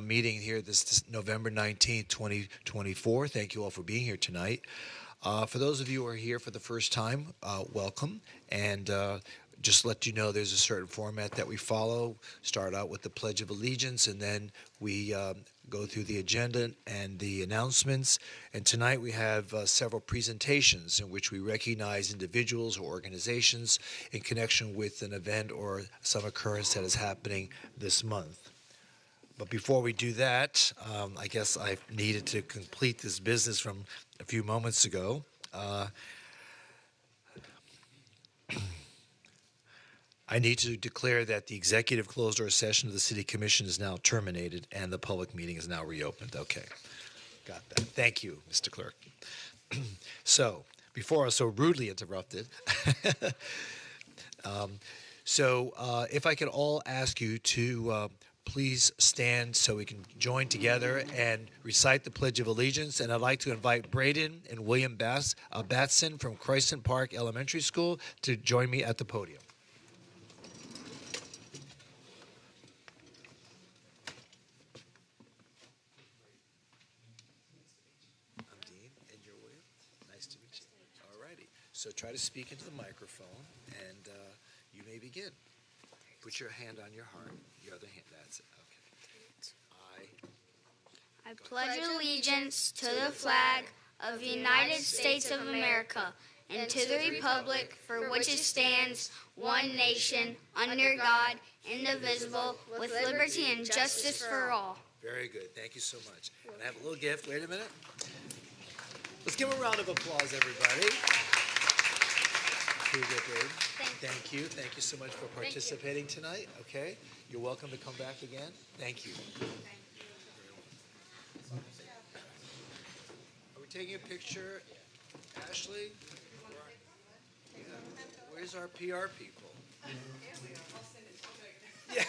meeting here this November 19th, 2024. Thank you all for being here tonight. For those of you who are here for the first time, welcome. And just to let you know, there's a certain format that we follow. Start out with the Pledge of Allegiance, and then we go through the agenda and the announcements. And tonight we have several presentations in which we recognize individuals or organizations in connection with an event or some occurrence that is happening this month. But before we do that, I guess I needed to complete this business from a few moments ago. I need to declare that the executive closed-door session of the City Commission is now terminated and the public meeting is now reopened. Okay, got that. Thank you, Mr. Clerk. So, before I was so rudely interrupted, if I could all ask you to please stand so we can join together and recite the Pledge of Allegiance. And I'd like to invite Braden and William Batson from Croissant Park Elementary School to join me at the podium. So try to speak into the microphone, and you may begin. Put your hand on your heart. Your other hand, that's it. Okay. I pledge allegiance to the flag of the United States of America and to the republic for which it stands, one nation, under God, indivisible, with liberty and justice for all. Very good. Thank you so much. And I have a little gift. Wait a minute. Let's give a round of applause, everybody. Thank you. Thank you so much for participating tonight. Okay. You're welcome to come back again. Thank you. Are we taking a picture? Ashley? Yeah. Where's our PR people? Yeah.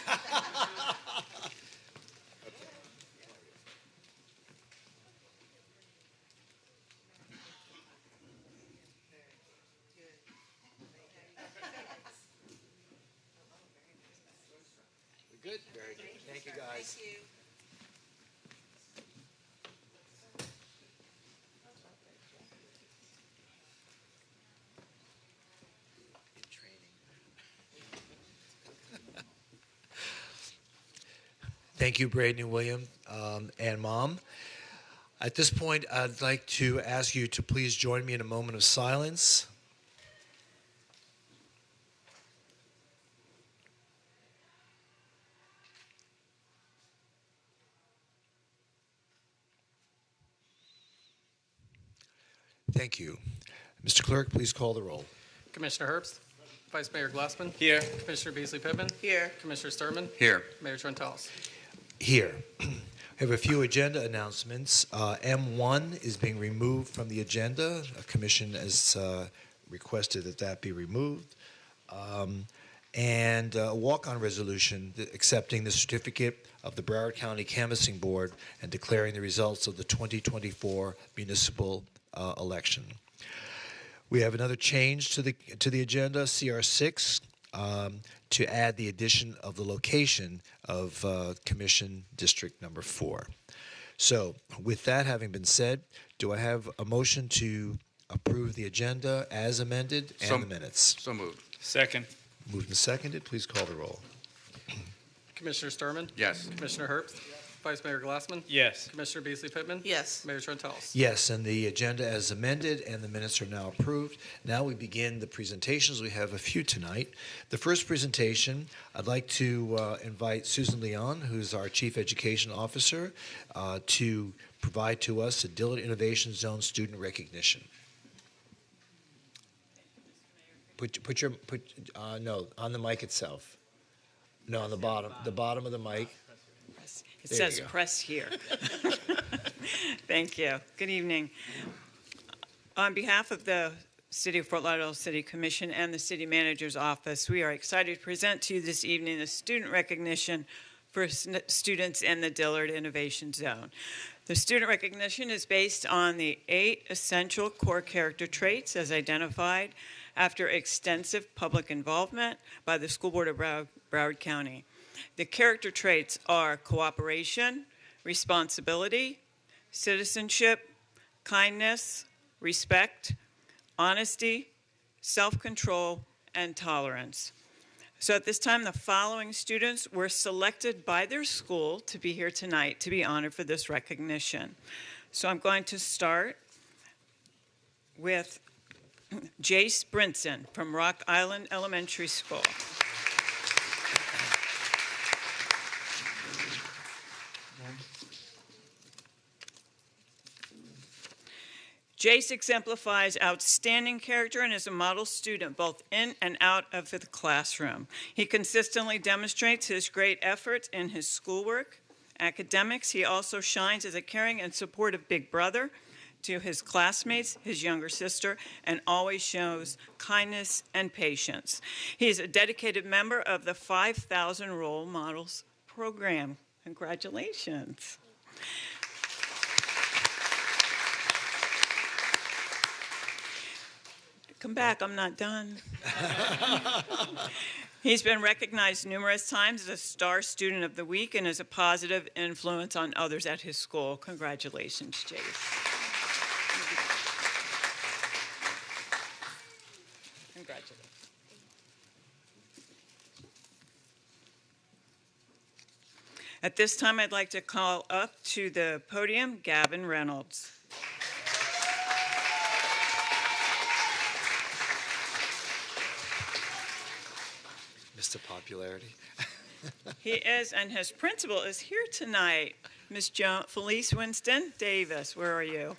Good? Very good. Thank you, guys. Thank you. In training. Thank you, Braden and William, and Mom. At this point, I'd like to ask you to please join me in a moment of silence. Thank you. Mr. Clerk, please call the roll. Commissioner Herbst. Vice Mayor Glassman. Here. Commissioner Beasley-Pittman. Here. Commissioner Sturman. Here. Mayor Trentalis. Here. I have a few agenda announcements. M1 is being removed from the agenda. A commission has requested that be removed. And a walk-on resolution accepting the certificate of the Broward County Canvassing Board and declaring the results of the 2024 municipal election. We have another change to the agenda, CR6, to add the addition of the location of Commission District Number 4. So, with that having been said, do I have a motion to approve the agenda as amended and the minutes? So moved. Second. Moved and seconded. Please call the roll. Commissioner Sturman. Yes. Commissioner Herbst. Vice Mayor Glassman. Yes. Commissioner Beasley-Pittman. Yes. Mayor Trentalis. Yes, and the agenda as amended and the minutes are now approved. Now we begin the presentations. We have a few tonight. The first presentation, I'd like to invite Susan Leon, who's our Chief Education Officer, to provide to us a Dillard Innovation Zone student recognition. No, on the mic itself. No, on the bottom of the mic. It There says you go. press here. Thank you. Good evening. On behalf of the City of Fort Lauderdale City Commission and the City Manager's Office, we are excited to present to you this evening the student recognition for students in the Dillard Innovation Zone. The student recognition is based on the 8 essential core character traits as identified after extensive public involvement by the School Board of Broward County. The character traits are cooperation, responsibility, citizenship, kindness, respect, honesty, self-control, and tolerance. So at this time, the following students were selected by their school to be here tonight to be honored for this recognition. So I'm going to start with Jace Brinson from Rock Island Elementary School. Jace exemplifies outstanding character and is a model student both in and out of the classroom. He consistently demonstrates his great efforts in his schoolwork, academics. He also shines as a caring and supportive big brother to his classmates, his younger sister, and always shows kindness and patience. He is a dedicated member of the 5,000 Role Models program. Congratulations. Come back, I'm not done. He's been recognized numerous times as a star student of the week and as a positive influence on others at his school. Congratulations, Jace. Congratulations. At this time, I'd like to call up to the podium Gavin Reynolds. Mr. Popularity. He is, and his principal is here tonight. Miss Felice Winston Davis, where are you?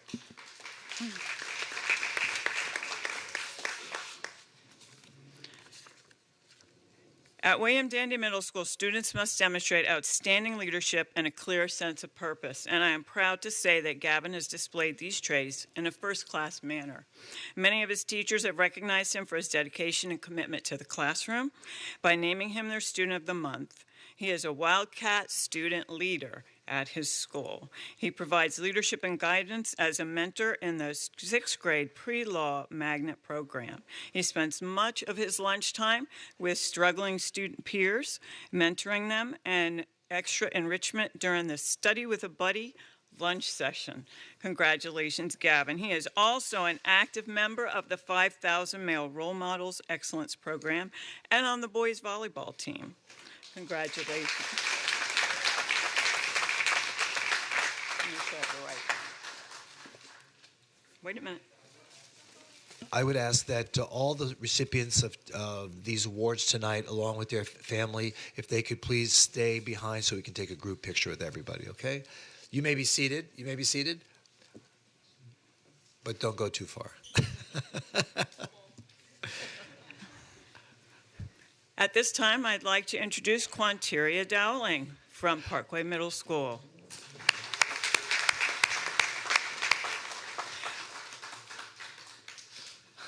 At William Dandy Middle School, students must demonstrate outstanding leadership and a clear sense of purpose, and I am proud to say that Gavin has displayed these traits in a first-class manner. Many of his teachers have recognized him for his dedication and commitment to the classroom by naming him their Student of the Month. He is a Wildcat student leader at his school. He provides leadership and guidance as a mentor in the 6th grade pre-law magnet program. He spends much of his lunchtime with struggling student peers, mentoring them, and extra enrichment during the Study with a Buddy lunch session. Congratulations, Gavin. He is also an active member of the 5,000 Male Role Models Excellence Program and on the boys volleyball team. Congratulations. Wait a minute. I would ask that all the recipients of these awards tonight, along with their family, if they could please stay behind so we can take a group picture with everybody, okay? You may be seated. You may be seated. But don't go too far. At this time, I'd like to introduce Quanteria Dowling from Parkway Middle School.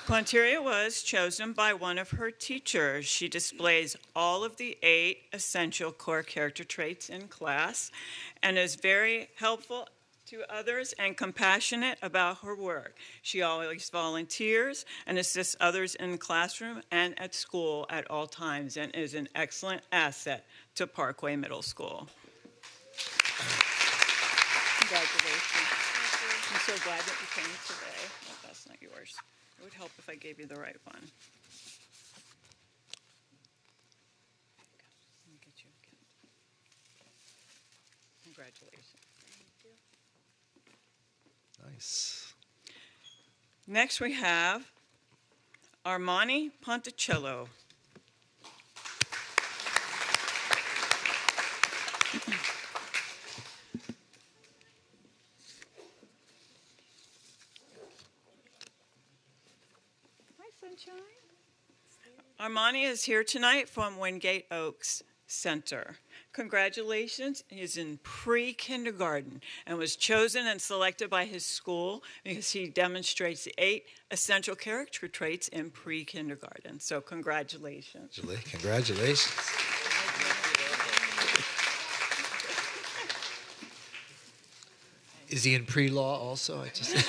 Quanteria was chosen by one of her teachers. She displays all of the 8 essential core character traits in class and is very helpful to others and compassionate about her work. She always volunteers and assists others in the classroom and at school at all times and is an excellent asset to Parkway Middle School. Congratulations. I'm so glad that you came today. Oh, that's not yours. It would help if I gave you the right one. Let me get you again. Congratulations. Nice. Next we have Armani Ponticello. Sunshine. Armani is here tonight from Wingate Oaks Center. Congratulations. He is in pre-kindergarten and was chosen and selected by his school because he demonstrates the 8 essential character traits in pre-kindergarten. So congratulations. Julie, congratulations. Is he in pre-law also? Congratulations.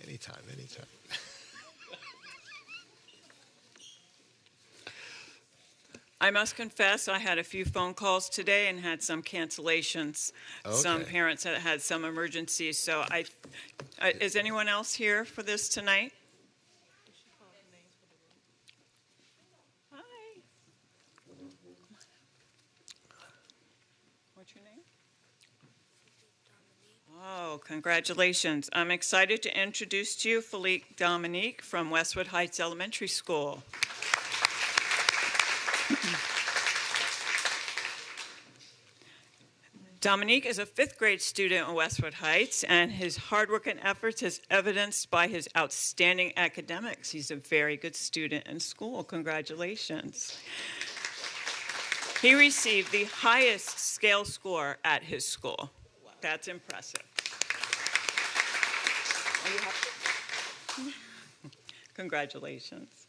Anytime. I must confess, I had a few phone calls today and had some cancellations. Some Okay. parents had some emergencies. So is anyone else here for this tonight? Hi. What's your name? Oh, congratulations. I'm excited to introduce to you Philippe Dominique from Westwood Heights Elementary School. Dominique is a fifth grade student at Westwood Heights, and his hard work and efforts is evidenced by his outstanding academics. He's a very good student in school. Congratulations. He received the highest scale score at his school. That's impressive. Are you happy? Congratulations.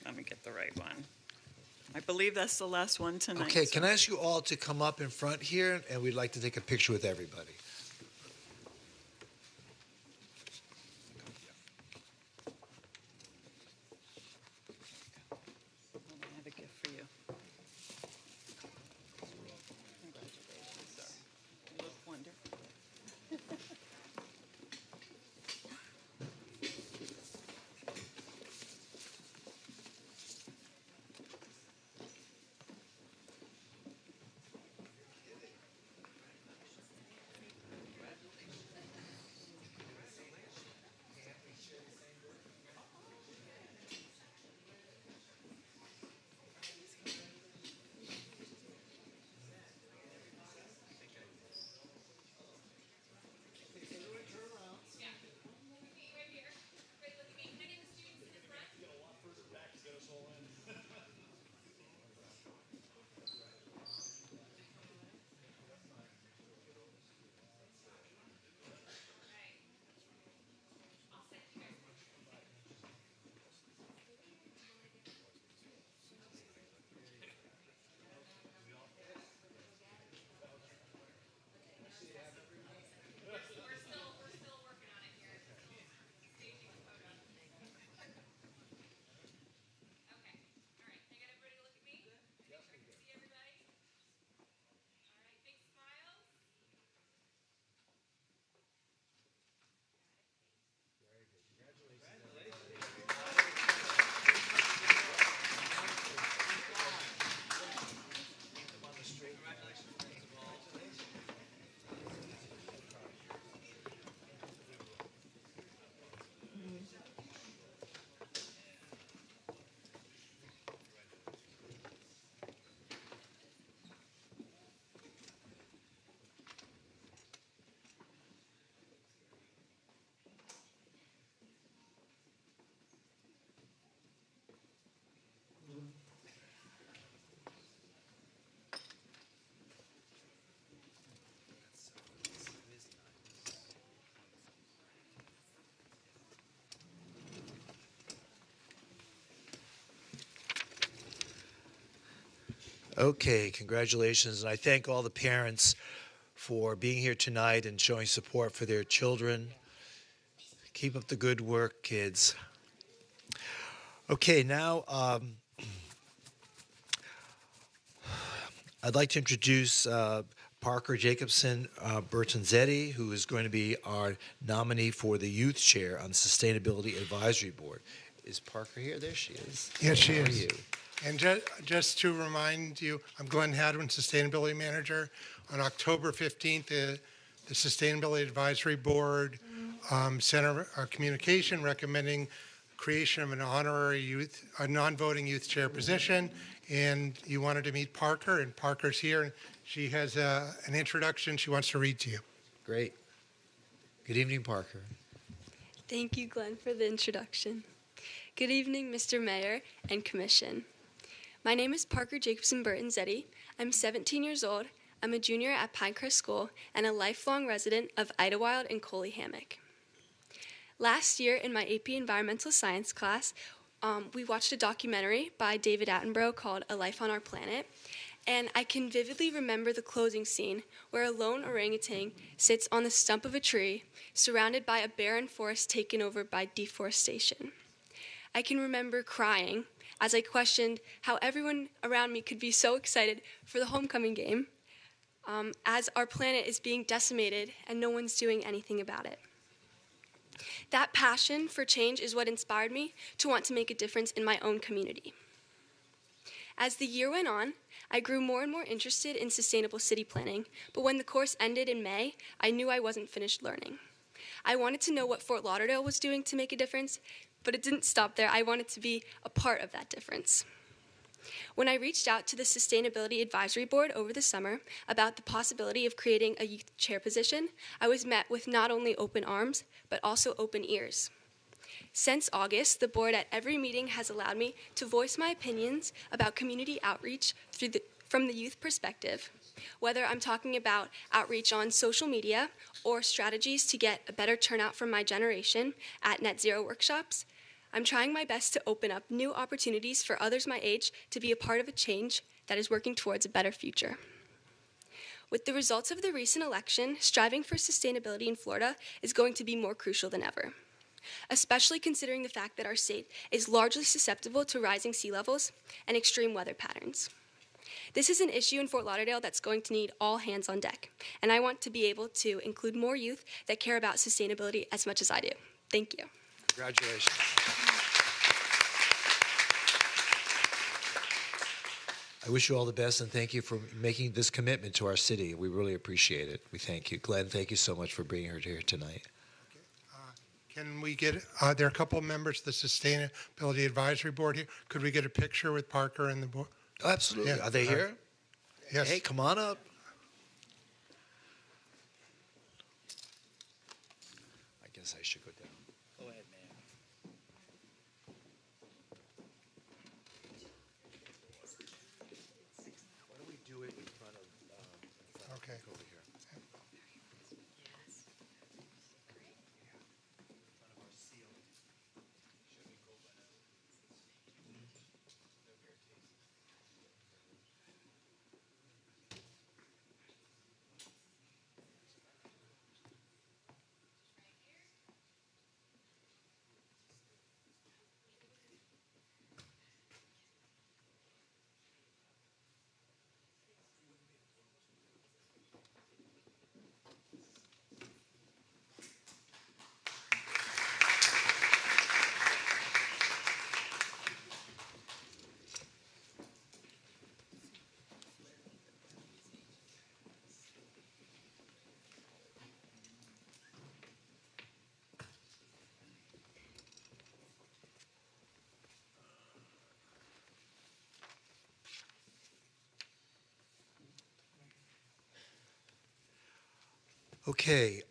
Let me get the right one. I believe that's the last one tonight. Okay, can I ask you all to come up in front here, and we'd like to take a picture with everybody. I have a gift for you. Congratulations, sir. You look wonderful. Okay, congratulations. And I thank all the parents for being here tonight and showing support for their children. Keep up the good work, kids. Okay, now I'd like to introduce Parker Jacobson Bertanzetti, who is going to be our nominee for the youth chair on the Sustainability Advisory Board. Is Parker here? There she is. Yes, she How are is. you? And just to remind you, I'm Glenn Hadwin, Sustainability Manager. On October 15th, the Sustainability Advisory Board sent a communication recommending creation of an honorary youth, a non-voting youth chair position. And you wanted to meet Parker, and Parker's here. And she has an introduction she wants to read to you. Great. Good evening, Parker. Thank you, Glenn, for the introduction. Good evening, Mr. Mayor and Commission. My name is Parker Jacobson Bertanzetti. I'm 17 years old. I'm a junior at Pinecrest School and a lifelong resident of Idlewild and Coley Hammock. Last year in my AP Environmental Science class, we watched a documentary by David Attenborough called A Life on Our Planet, and I can vividly remember the closing scene where a lone orangutan sits on the stump of a tree surrounded by a barren forest taken over by deforestation. I can remember crying as I questioned how everyone around me could be so excited for the homecoming game, as our planet is being decimated and no one's doing anything about it. That passion for change is what inspired me to want to make a difference in my own community. As the year went on, I grew more and more interested in sustainable city planning, but when the course ended in May, I knew I wasn't finished learning. I wanted to know what Fort Lauderdale was doing to make a difference, but it didn't stop there. I wanted to be a part of that difference. When I reached out to the Sustainability Advisory Board over the summer about the possibility of creating a youth chair position, I was met with not only open arms, but also open ears. Since August, the board at every meeting has allowed me to voice my opinions about community outreach from the youth perspective, whether I'm talking about outreach on social media or strategies to get a better turnout from my generation at Net Zero workshops. I'm trying my best to open up new opportunities for others my age to be a part of a change that is working towards a better future. With the results of the recent election, striving for sustainability in Florida is going to be more crucial than ever, especially considering the fact that our state is largely susceptible to rising sea levels and extreme weather patterns. This is an issue in Fort Lauderdale that's going to need all hands on deck, and I want to be able to include more youth that care about sustainability as much as I do. Thank you. Congratulations. I wish you all the best, and thank you for making this commitment to our city. We really appreciate it. We thank you. Glenn, thank you so much for bringing her here tonight. Can we get, there are a couple of members of the Sustainability Advisory Board here. Could we get a picture with Parker and the board? Oh, absolutely. Yeah. Are they here? Yes. Hey, come on up. I guess I should go down. Go ahead, man. Why don't we do it in front of Okay. over here? Okay,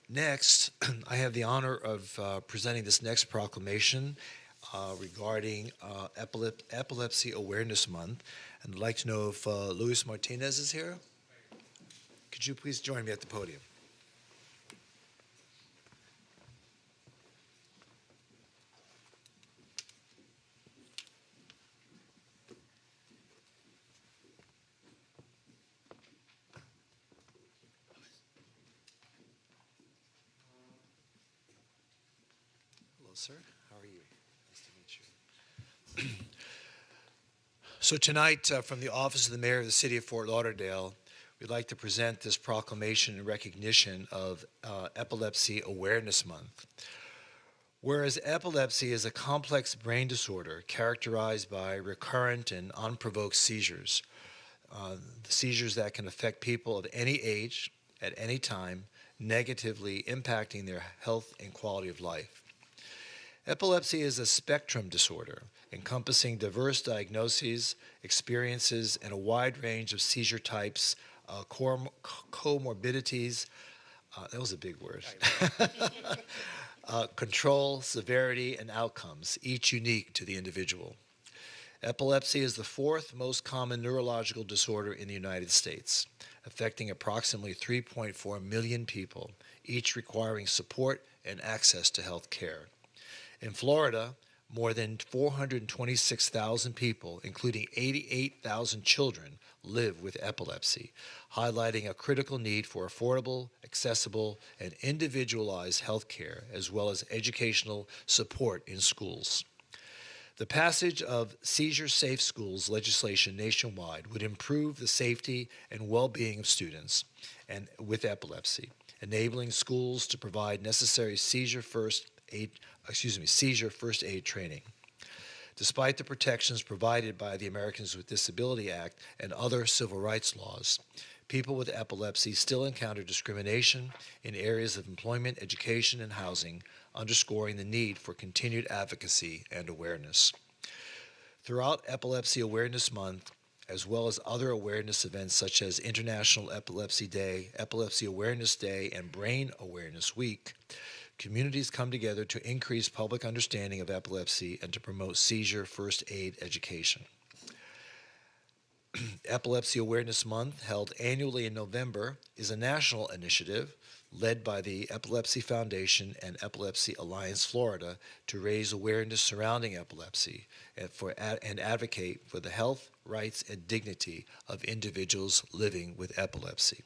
next, I have the honor of presenting this next proclamation regarding Epilepsy Awareness Month. And I'd like to know if Luis Martinez is here. Could you please join me at the podium? Sir, how are you? Nice to meet you. So tonight, from the Office of the Mayor of the City of Fort Lauderdale, we'd like to present this proclamation in recognition of Epilepsy Awareness Month. Whereas epilepsy is a complex brain disorder characterized by recurrent and unprovoked seizures, seizures that can affect people of any age, at any time, negatively impacting their health and quality of life. Epilepsy is a spectrum disorder encompassing diverse diagnoses, experiences, and a wide range of seizure types, comorbidities, that was a big word, control, severity, and outcomes, each unique to the individual. Epilepsy is the fourth most common neurological disorder in the United States, affecting approximately 3.4 million people, each requiring support and access to health care. In Florida, more than 426,000 people, including 88,000 children, live with epilepsy, highlighting a critical need for affordable, accessible, and individualized health care, as well as educational support in schools. The passage of seizure-safe schools legislation nationwide would improve the safety and well-being of students and with epilepsy, enabling schools to provide necessary seizure first aid training. Despite the protections provided by the Americans with Disability Act and other civil rights laws, people with epilepsy still encounter discrimination in areas of employment, education, and housing, underscoring the need for continued advocacy and awareness. Throughout Epilepsy Awareness Month, as well as other awareness events such as International Epilepsy Day, Epilepsy Awareness Day, and Brain Awareness Week, communities come together to increase public understanding of epilepsy and to promote seizure first aid education. Epilepsy Awareness Month, held annually in November, is a national initiative led by the Epilepsy Foundation and Epilepsy Alliance Florida to raise awareness surrounding epilepsy and advocate for the health, rights, and dignity of individuals living with epilepsy.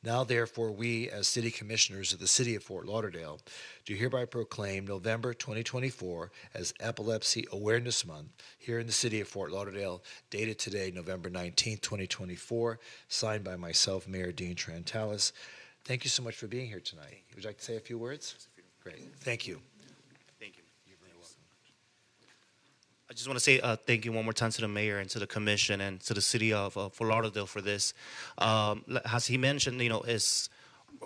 Now, therefore, we, as City Commissioners of the City of Fort Lauderdale, do hereby proclaim November 2024 as Epilepsy Awareness Month here in the City of Fort Lauderdale, dated today, November 19, 2024, signed by myself, Mayor Dean Trantalis. Thank you so much for being here tonight. Would you like to say a few words? Great. Thank you. Thank you. You're very welcome. I just want to say thank you one more time to the mayor and to the commission and to the city of Fort Lauderdale for this. As he mentioned, it's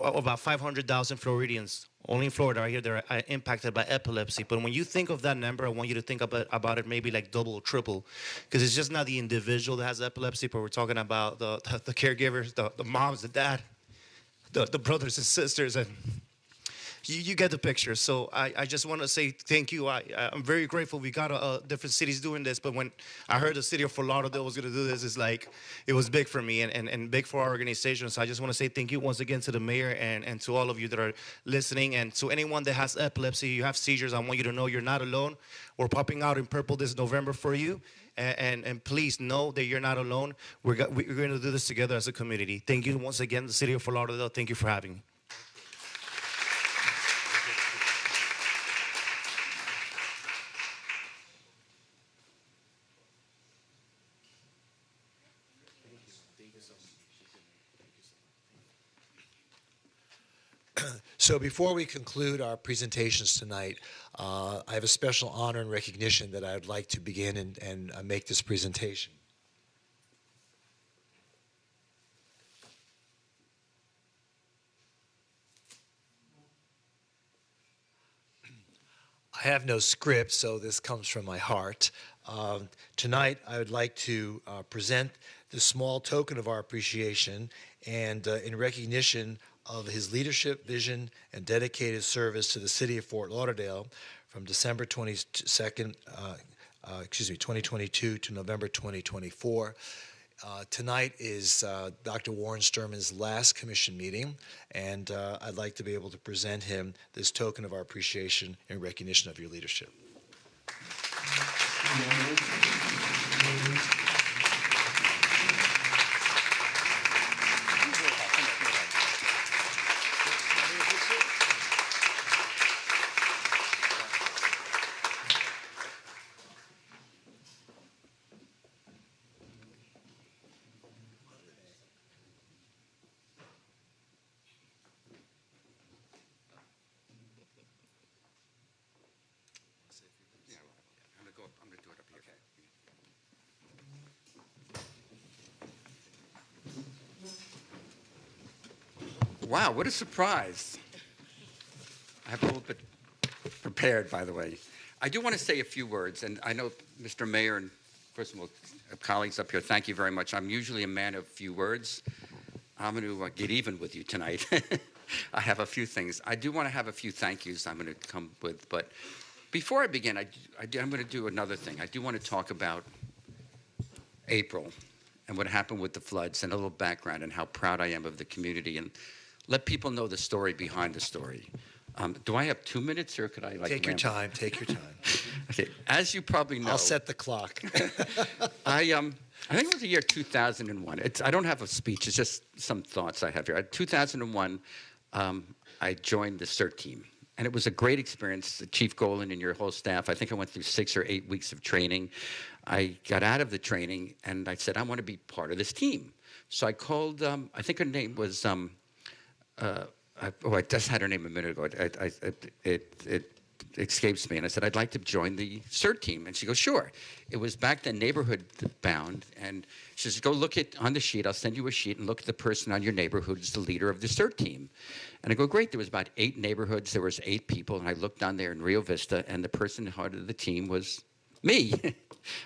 about 500,000 Floridians, only in Florida right here, they're impacted by epilepsy. But when you think of that number, I want you to think about it maybe like double or triple, because it's just not the individual that has epilepsy, but we're talking about the caregivers, the moms, the dad, the brothers and sisters, and you get the picture. So I just want to say thank you. I'm very grateful we got different cities doing this, but when I heard the city of Fort Lauderdale was going to do this, it was big for me and big for our organization. So I just want to say thank you once again to the mayor and to all of you that are listening, and to anyone that has epilepsy, you have seizures, I want you to know you're not alone. We're popping out in purple this November for you, and please know that you're not alone. We're going to do this together as a community. Thank you once again, the city of Fort Lauderdale. Thank you for having me. So before we conclude our presentations tonight, I have a special honor and recognition that I would like to begin and make this presentation. I have no script, so this comes from my heart. Tonight, I would like to present this small token of our appreciation and in recognition of his leadership, vision, and dedicated service to the city of Fort Lauderdale from December 2022 to November 2024. Tonight is Dr. Warren Sturman's last commission meeting, and I'd like to be able to present him this token of our appreciation in recognition of your leadership. Wow, what a surprise. I have a little bit prepared, by the way. I do want to say a few words, and I know Mr. Mayor and, first of all, colleagues up here, thank you very much. I'm usually a man of few words. I'm going to get even with you tonight. I have a few things. I do want to have a few thank yous I'm going to come with, but before I begin, I'm going to do another thing. I do want to talk about April and what happened with the floods and a little background and how proud I am of the community and let people know the story behind the story. Do I have 2 minutes, or could I Take your time. Take your time. Okay. As you probably know, I'll set the clock. I think it was the year 2001. I don't have a speech. It's just some thoughts I have here. 2001, I joined the CERT team, and it was a great experience. Chief Golan and your whole staff. I think I went through 6 or 8 weeks of training. I got out of the training, and I said, I want to be part of this team. So I called, I think her name was, I just had her name a minute ago. It escapes me. And I said, I'd like to join the CERT team. And she goes, sure. It was back then neighborhood bound. And she says, go look on the sheet. I'll send you a sheet and look at the person on your neighborhood who's the leader of the CERT team. And I go, great. There was about 8 neighborhoods. There was 8 people. And I looked down there in Rio Vista, and the person in heart of the team was me.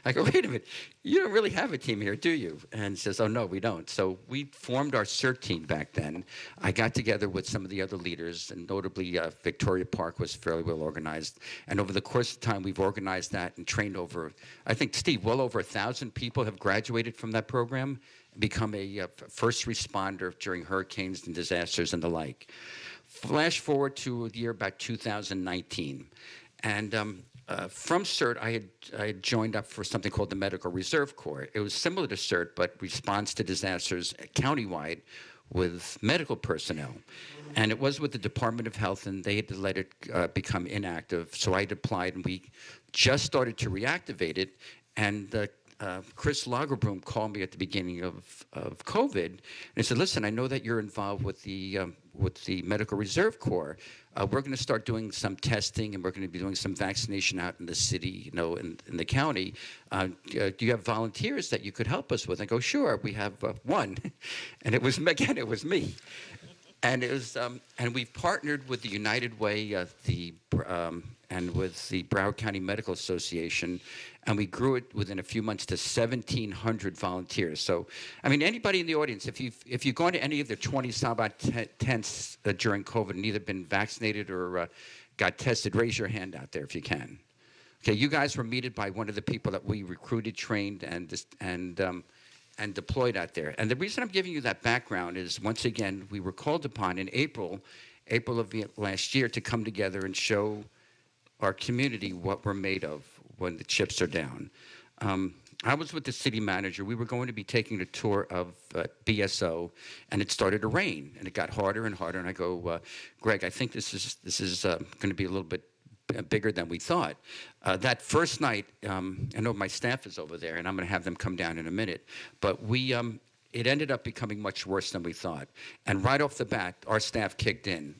I go, wait a minute, you don't really have a team here, do you? And says, oh, no, we don't. So we formed our CERT team back then. I got together with some of the other leaders, and notably Victoria Park was fairly well organized. And over the course of time, we've organized that and trained over, I think, Steve, well over 1,000 people have graduated from that program and become a first responder during hurricanes and disasters and the like. Flash forward to the year about 2019. And from CERT, I had joined up for something called the Medical Reserve Corps. It was similar to CERT, but response to disasters countywide with medical personnel. And it was with the Department of Health, and they had to let it become inactive. So I had applied, and we just started to reactivate it. And Chris Lagerbroom called me at the beginning of COVID, and he said, listen, I know that you're involved with the Medical Reserve Corps. We're going to start doing some testing, and we're going to be doing some vaccination out in the city, in the county. Do you have volunteers that you could help us with? I go, sure, we have one. And it was me. And it was, and we've partnered with the United Way, and with the Broward County Medical Association, and we grew it within a few months to 1,700 volunteers. So, I mean, anybody in the audience, if you've gone to any of the 20-some-odd tents during COVID and either been vaccinated or got tested, raise your hand out there if you can. Okay, you guys were meted by one of the people that we recruited, trained, and deployed out there. And the reason I'm giving you that background is, once again, we were called upon in April of last year to come together and show our community what we're made of when the chips are down. I was with the city manager. We were going to be taking a tour of BSO, and it started to rain, and it got harder and harder. And I go, Greg, I think this is going to be a little bit bigger than we thought. That first night, I know my staff is over there, and I'm going to have them come down in a minute, but it ended up becoming much worse than we thought. And right off the bat, our staff kicked in.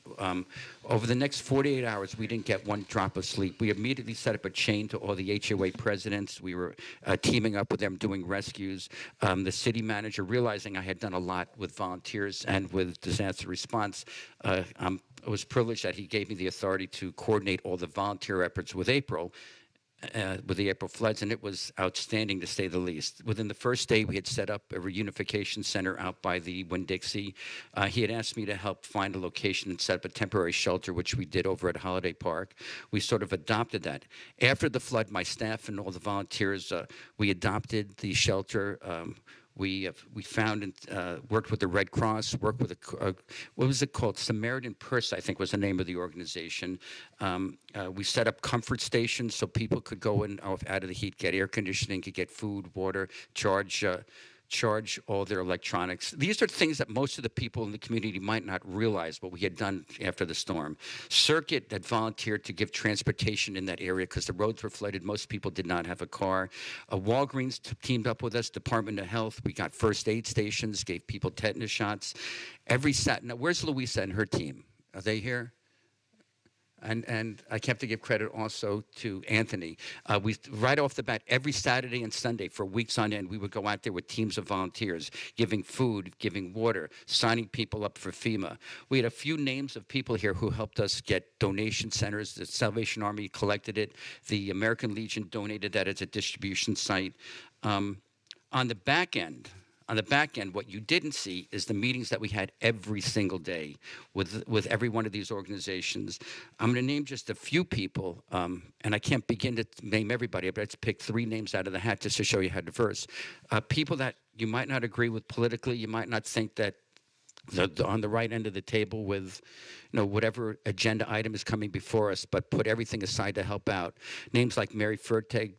Over the next 48 hours, we didn't get one drop of sleep. We immediately set up a chain to all the HOA presidents. We were teaming up with them, doing rescues. The city manager, realizing I had done a lot with volunteers and with disaster response, I was privileged that he gave me the authority to coordinate all the volunteer efforts with April. With the April floods, and it was outstanding to say the least. Within the first day, we had set up a reunification center out by the Winn-Dixie. He had asked me to help find a location and set up a temporary shelter, which we did over at Holiday Park. We sort of adopted that. After the flood, my staff and all the volunteers, we adopted the shelter. We found and worked with the Red Cross, worked with what was it called? Samaritan Purse, I think was the name of the organization. We set up comfort stations so people could go in out of the heat, get air conditioning, could get food, water, charge all their electronics. These are things that most of the people in the community might not realize what we had done after the storm. Circuit that volunteered to give transportation in that area because the roads were flooded. Most people did not have a car. Walgreens teamed up with us, Department of Health. We got first aid stations, gave people tetanus shots. Every Saturday. Now, where's Louisa and her team? Are they here? And I have to give credit also to Anthony. Right off the bat, every Saturday and Sunday for weeks on end, we would go out there with teams of volunteers, giving food, giving water, signing people up for FEMA. We had a few names of people here who helped us get donation centers. The Salvation Army collected it. The American Legion donated that as a distribution site. On the back end, what you didn't see is the meetings that we had every single day with every one of these organizations. I'm going to name just a few people, and I can't begin to name everybody, but let's pick 3 names out of the hat just to show you how diverse. People that you might not agree with politically, you might not think that they're on the right end of the table with, whatever agenda item is coming before us, but put everything aside to help out. Names like Mary Fertig,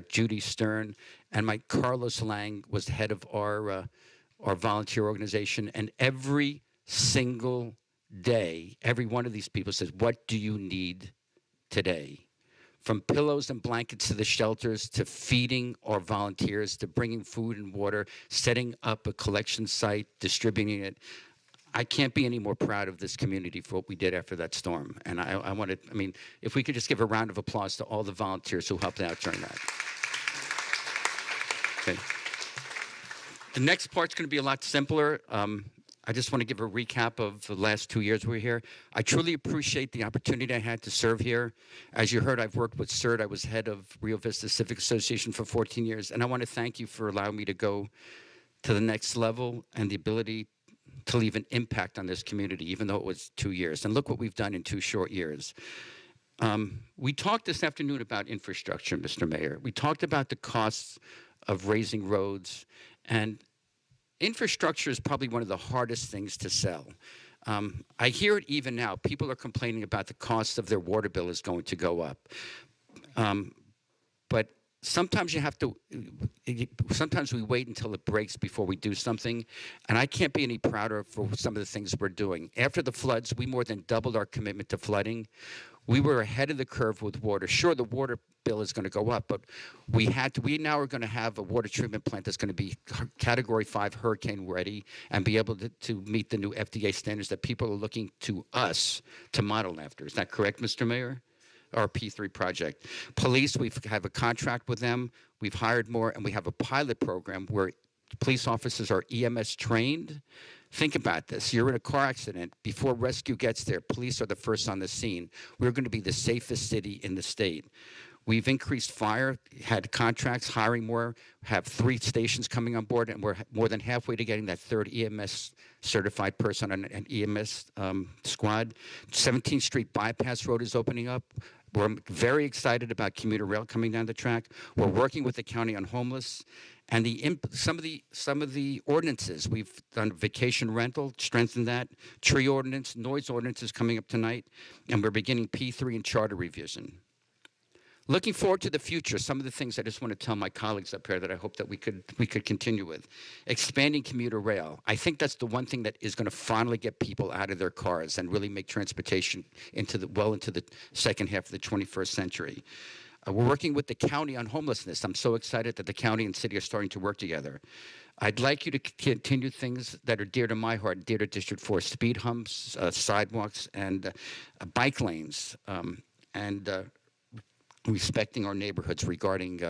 Judy Stern, and Mike Carlos Lang was the head of our volunteer organization. And every single day, every one of these people says, what do you need today? From pillows and blankets to the shelters, to feeding our volunteers, to bringing food and water, setting up a collection site, distributing it. I can't be any more proud of this community for what we did after that storm. And I wanted, I mean, if we could just give a round of applause to all the volunteers who helped out during that. Okay. The next part's going to be a lot simpler. I just want to give a recap of the last 2 years we were here. I truly appreciate the opportunity I had to serve here. As you heard, I've worked with CERT. I was head of Rio Vista Civic Association for 14 years. And I want to thank you for allowing me to go to the next level and the ability to leave an impact on this community, even though it was 2 years. And look what we've done in 2 short years. We talked this afternoon about infrastructure, Mr. Mayor. We talked about the costs of raising roads, and infrastructure is probably one of the hardest things to sell. I hear it even now. People are complaining about the cost of their water bill is going to go up. But sometimes you have to, sometimes we wait until it breaks before we do something. And I can't be any prouder for some of the things we're doing. After the floods, we more than doubled our commitment to flooding. We were ahead of the curve with water. Sure, the water bill is going to go up, but we now are going to have a water treatment plant that's going to be Category 5 hurricane ready and be able to meet the new FDA standards that people are looking to us to model after. Is that correct, Mr. Mayor? Our P3 project. Police, we have a contract with them. We've hired more, and we have a pilot program where police officers are EMS trained. Think about this. You're in a car accident. Before rescue gets there, police are the first on the scene. We're going to be the safest city in the state. We've increased fire, had contracts, hiring more, have 3 stations coming on board, and we're more than halfway to getting that 3rd EMS certified person on an EMS squad. 17th Street Bypass Road is opening up. We're very excited about commuter rail coming down the track. We're working with the county on homeless. And some of the ordinances, we've done vacation rental, strengthened that. Tree ordinance, noise ordinance is coming up tonight. And we're beginning P3 and charter revision. Looking forward to the future, some of the things I just want to tell my colleagues up here that I hope that we could continue with. Expanding commuter rail. I think that's the one thing that is going to finally get people out of their cars and really make transportation into the second half of the 21st century. We're working with the county on homelessness. I'm so excited that the county and city are starting to work together. I'd like you to continue things that are dear to my heart, dear to District 4, speed humps, sidewalks, and bike lanes, and respecting our neighborhoods regarding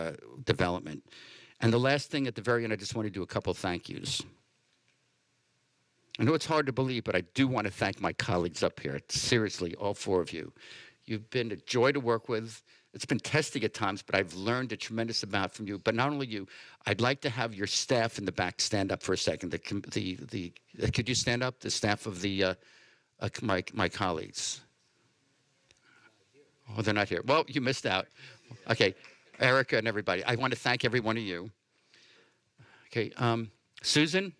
development. And the last thing at the very end, I just want to do a couple of thank yous. I know it's hard to believe, but I do want to thank my colleagues up here. Seriously, all 4 of you. You've been a joy to work with. It's been testing at times, but I've learned a tremendous amount from you. But not only you, I'd like to have your staff in the back stand up for a second. Could you stand up? The staff of my colleagues. Oh, they're not here. Well, you missed out. Okay, Erica and everybody. I want to thank every one of you. Okay, Susan,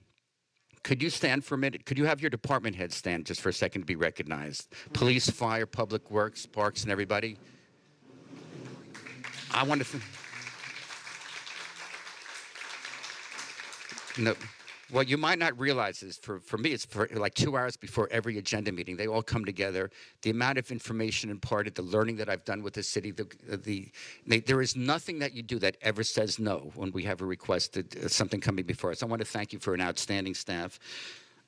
could you stand for a minute? Could you have your department head stand just for a second to be recognized? Police, fire, public works, parks, and everybody. I want to. What you might not realize is, for me, it's for like 2 hours before every agenda meeting. They all come together. The amount of information imparted, the learning that I've done with the city, there is nothing that you do that ever says no when we have a request, something coming before us. I want to thank you for an outstanding staff.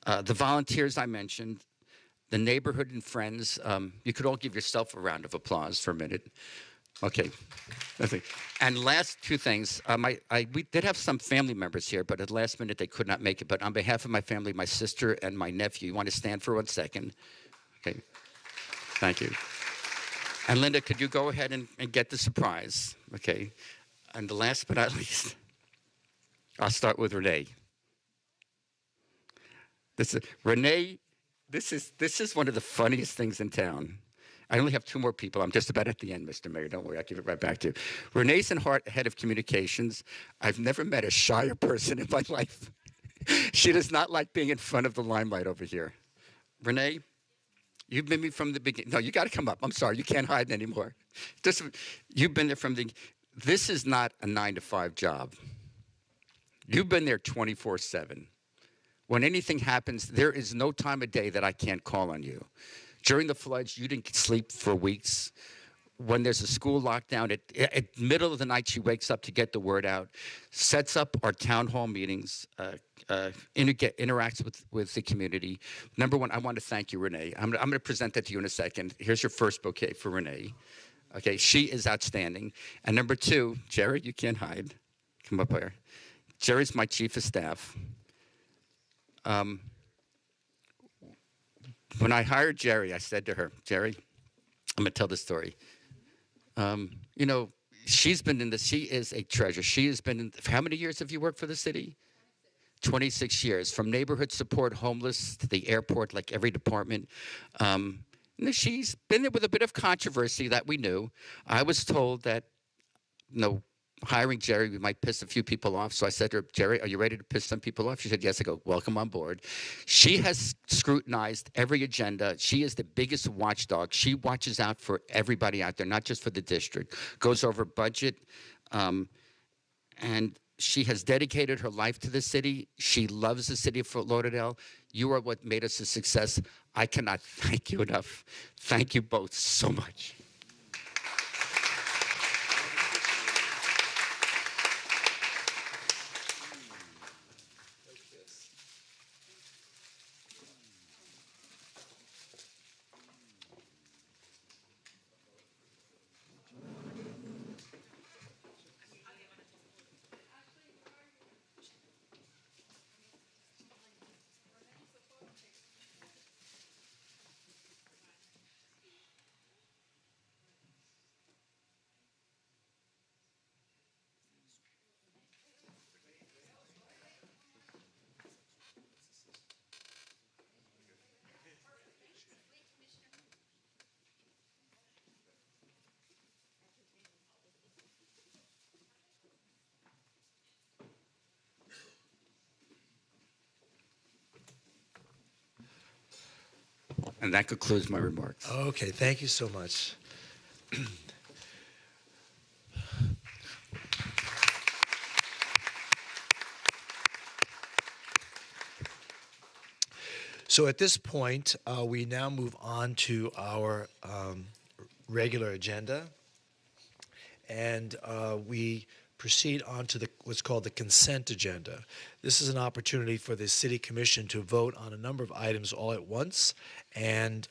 The volunteers I mentioned, the neighborhood and friends. You could all give yourself a round of applause for a minute. Okay. And last 2 things. We did have some family members here, but at the last minute they could not make it. But on behalf of my family, my sister and my nephew, you want to stand for 1 second? Okay. Thank you. And Linda, could you go ahead and get the surprise? Okay. And the last but not least, I'll start with Renee. Renee, this is one of the funniest things in town. I only have 2 more people. I'm just about at the end, Mr. Mayor. Don't worry, I'll give it right back to you. Renee's head of communications. I've never met a shyer person in my life. She does not like being in front of the limelight over here. Renee, you've been me from the beginning. No, you got to come up. I'm sorry, you can't hide anymore. You've been there from the. This is not a 9-to-5 job. You've been there 24/7. When anything happens, there is no time of day that I can't call on you. During the floods, you didn't sleep for weeks. When there's a school lockdown, at middle of the night, she wakes up to get the word out, sets up our town hall meetings, interacts with the community. Number one, I want to thank you, Renee. I'm going to present that to you in a second. Here's your first bouquet for Renee. Okay, she is outstanding. And number two, Jerry, you can't hide. Come up here. Jerry's my chief of staff. When I hired Jerry, I said to her, Jerry, I'm going to tell the story. She is a treasure. She has been in, how many years have you worked for the city? 26 years, from neighborhood support, homeless, to the airport, like every department. She's been there with a bit of controversy that we knew. I was told that, hiring Jerry, we might piss a few people off. So I said to her, Jerry, are you ready to piss some people off? She said, yes. I go, welcome on board. She has scrutinized every agenda. She is the biggest watchdog. She watches out for everybody out there, not just for the district. Goes over budget. And she has dedicated her life to the city. She loves the city of Fort Lauderdale. You are what made us a success. I cannot thank you enough. Thank you both so much. And that concludes my remarks. Okay, thank you so much. So at this point, we now move on to our regular agenda, and we proceed on to what's called the consent agenda. This is an opportunity for the City Commission to vote on a number of items all at once, and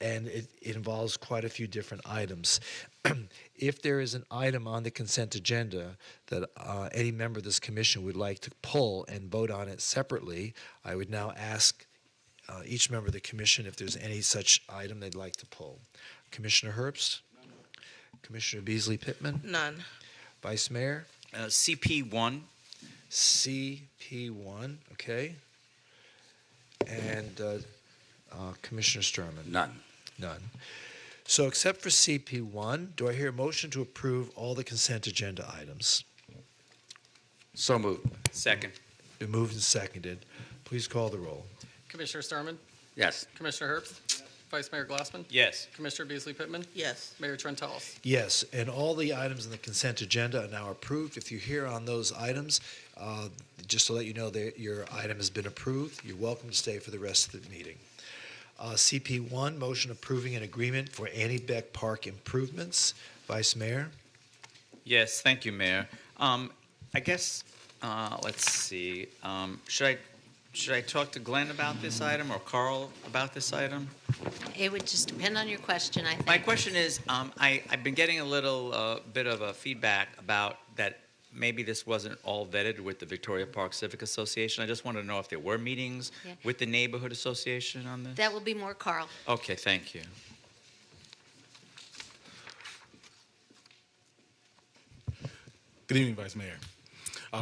it involves quite a few different items. If there is an item on the consent agenda that any member of this commission would like to pull and vote on it separately, I would now ask each member of the commission if there's any such item they'd like to pull. Commissioner Herbst? Commissioner Beasley Pittman? None. Vice Mayor? CP1. CP1, okay. And Commissioner Sturman? None. None. So except for CP1, do I hear a motion to approve all the consent agenda items? So moved. Second. Been moved and seconded. Please call the roll. Commissioner Sturman? Yes. Commissioner Herbst? Vice Mayor Glassman? Yes. Commissioner Beasley Pittman? Yes. Mayor Trentalis? Yes, and all the items in the consent agenda are now approved. If you're here on those items, just to let you know that your item has been approved, you're welcome to stay for the rest of the meeting. CP1, motion approving an agreement for Beck Park improvements. Vice Mayor? Yes, thank you, Mayor. I guess, let's see, should I talk to Glenn about this item or Carl about this item? It would just depend on your question, I think. My question is, I've been getting a little bit of a feedback about that maybe this wasn't all vetted with the Victoria Park Civic Association. I just wanted to know if there were meetings with the neighborhood association on this? That will be more Carl. Okay, thank you. Good evening, Vice Mayor.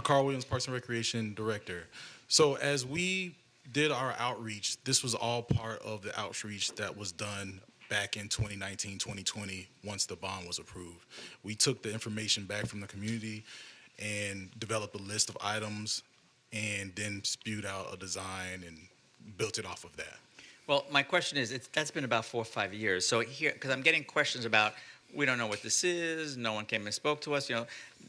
Carl Williams, Parks and Recreation Director. So as we did our outreach, this was all part of the outreach that was done back in 2019, 2020, once the bond was approved. We took the information back from the community and developed a list of items and then spewed out a design and built it off of that. Well, my question is, that's been about 4 or 5 years. So here, because I'm getting questions about we don't know what this is. No one came and spoke to us.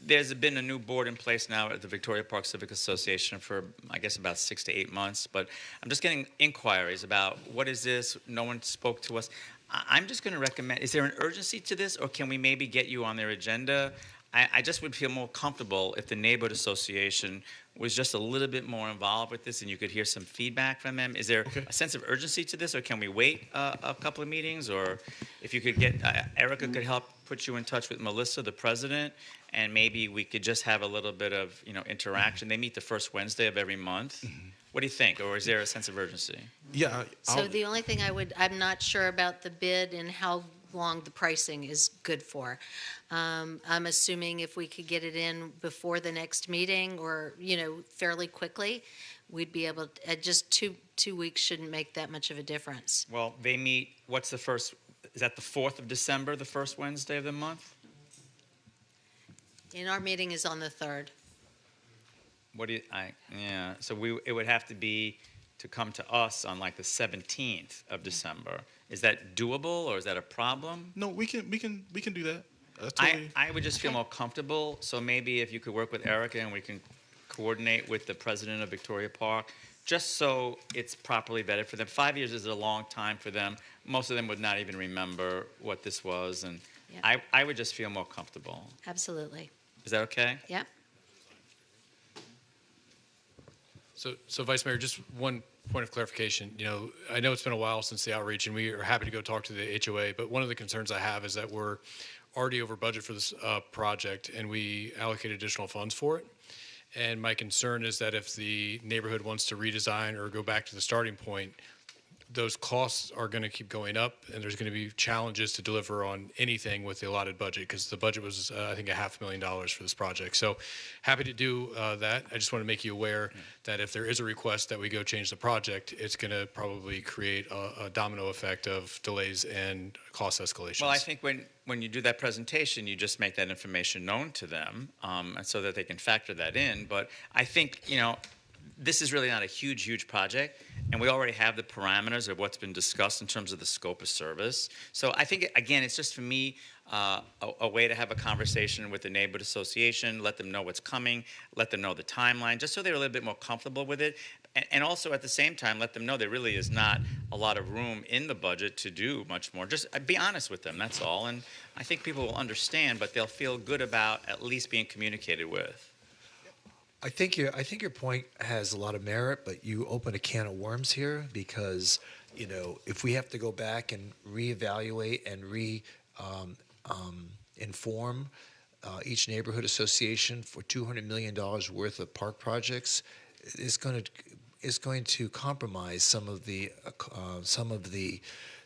There's been a new board in place now at the Victoria Park Civic Association for, I guess, about 6 to 8 months. But I'm just getting inquiries about what is this? No one spoke to us. I'm just going to recommend, is there an urgency to this, or can we maybe get you on their agenda? I just would feel more comfortable if the neighborhood association was just a little bit more involved with this and you could hear some feedback from them. Is there a sense of urgency to this, or can we wait a couple of meetings? Or if you could get, Erica could help put you in touch with Melissa, the president, and maybe we could just have a little bit of interaction. They meet the first Wednesday of every month. What do you think? Or is there a sense of urgency? Yeah. So the only thing I'm not sure about the bid and how long the pricing is good for. I'm assuming if we could get it in before the next meeting or, fairly quickly, we'd be able to, just two weeks shouldn't make that much of a difference. Well, they meet, what's the first, is that the 4th of December, the first Wednesday of the month? And our meeting is on the 3rd. So it would have to be to come to us on like the 17th of December. Is that doable, or is that a problem? No, we can do that. I would just feel more comfortable. So maybe if you could work with Erica and we can coordinate with the president of Victoria Park, just so it's properly vetted for them. 5 years is a long time for them. Most of them would not even remember what this was, and Yeah. I would just feel more comfortable. Absolutely. Is that okay? Yeah. So Vice Mayor, just one point of clarification. I know it's been a while since the outreach, and we are happy to go talk to the HOA, but one of the concerns I have is that we're already over budget for this project, and we allocate additional funds for it. And my concern is that if the neighborhood wants to redesign or go back to the starting point, those costs are going to keep going up, and there's going to be challenges to deliver on anything with the allotted budget, because the budget was, I think, $500,000 for this project. So happy to do that. I just want to make you aware that if there is a request that we go change the project, it's going to probably create a domino effect of delays and cost escalations. Well, I think when you do that presentation, you just make that information known to them, so that they can factor that in. But I think, this is really not a huge project, and we already have the parameters of what's been discussed in terms of the scope of service. So I think, again, it's just for me a way to have a conversation with the neighborhood association, let them know what's coming, let them know the timeline, just so they're a little bit more comfortable with it. And also at the same time, let them know there really is not a lot of room in the budget to do much more. Just be honest with them, that's all. And I think people will understand, but they'll feel good about at least being communicated with. I think your point has a lot of merit, but you open a can of worms here, because if we have to go back and reevaluate and inform each neighborhood association for $200 million worth of park projects, it's going to compromise some of the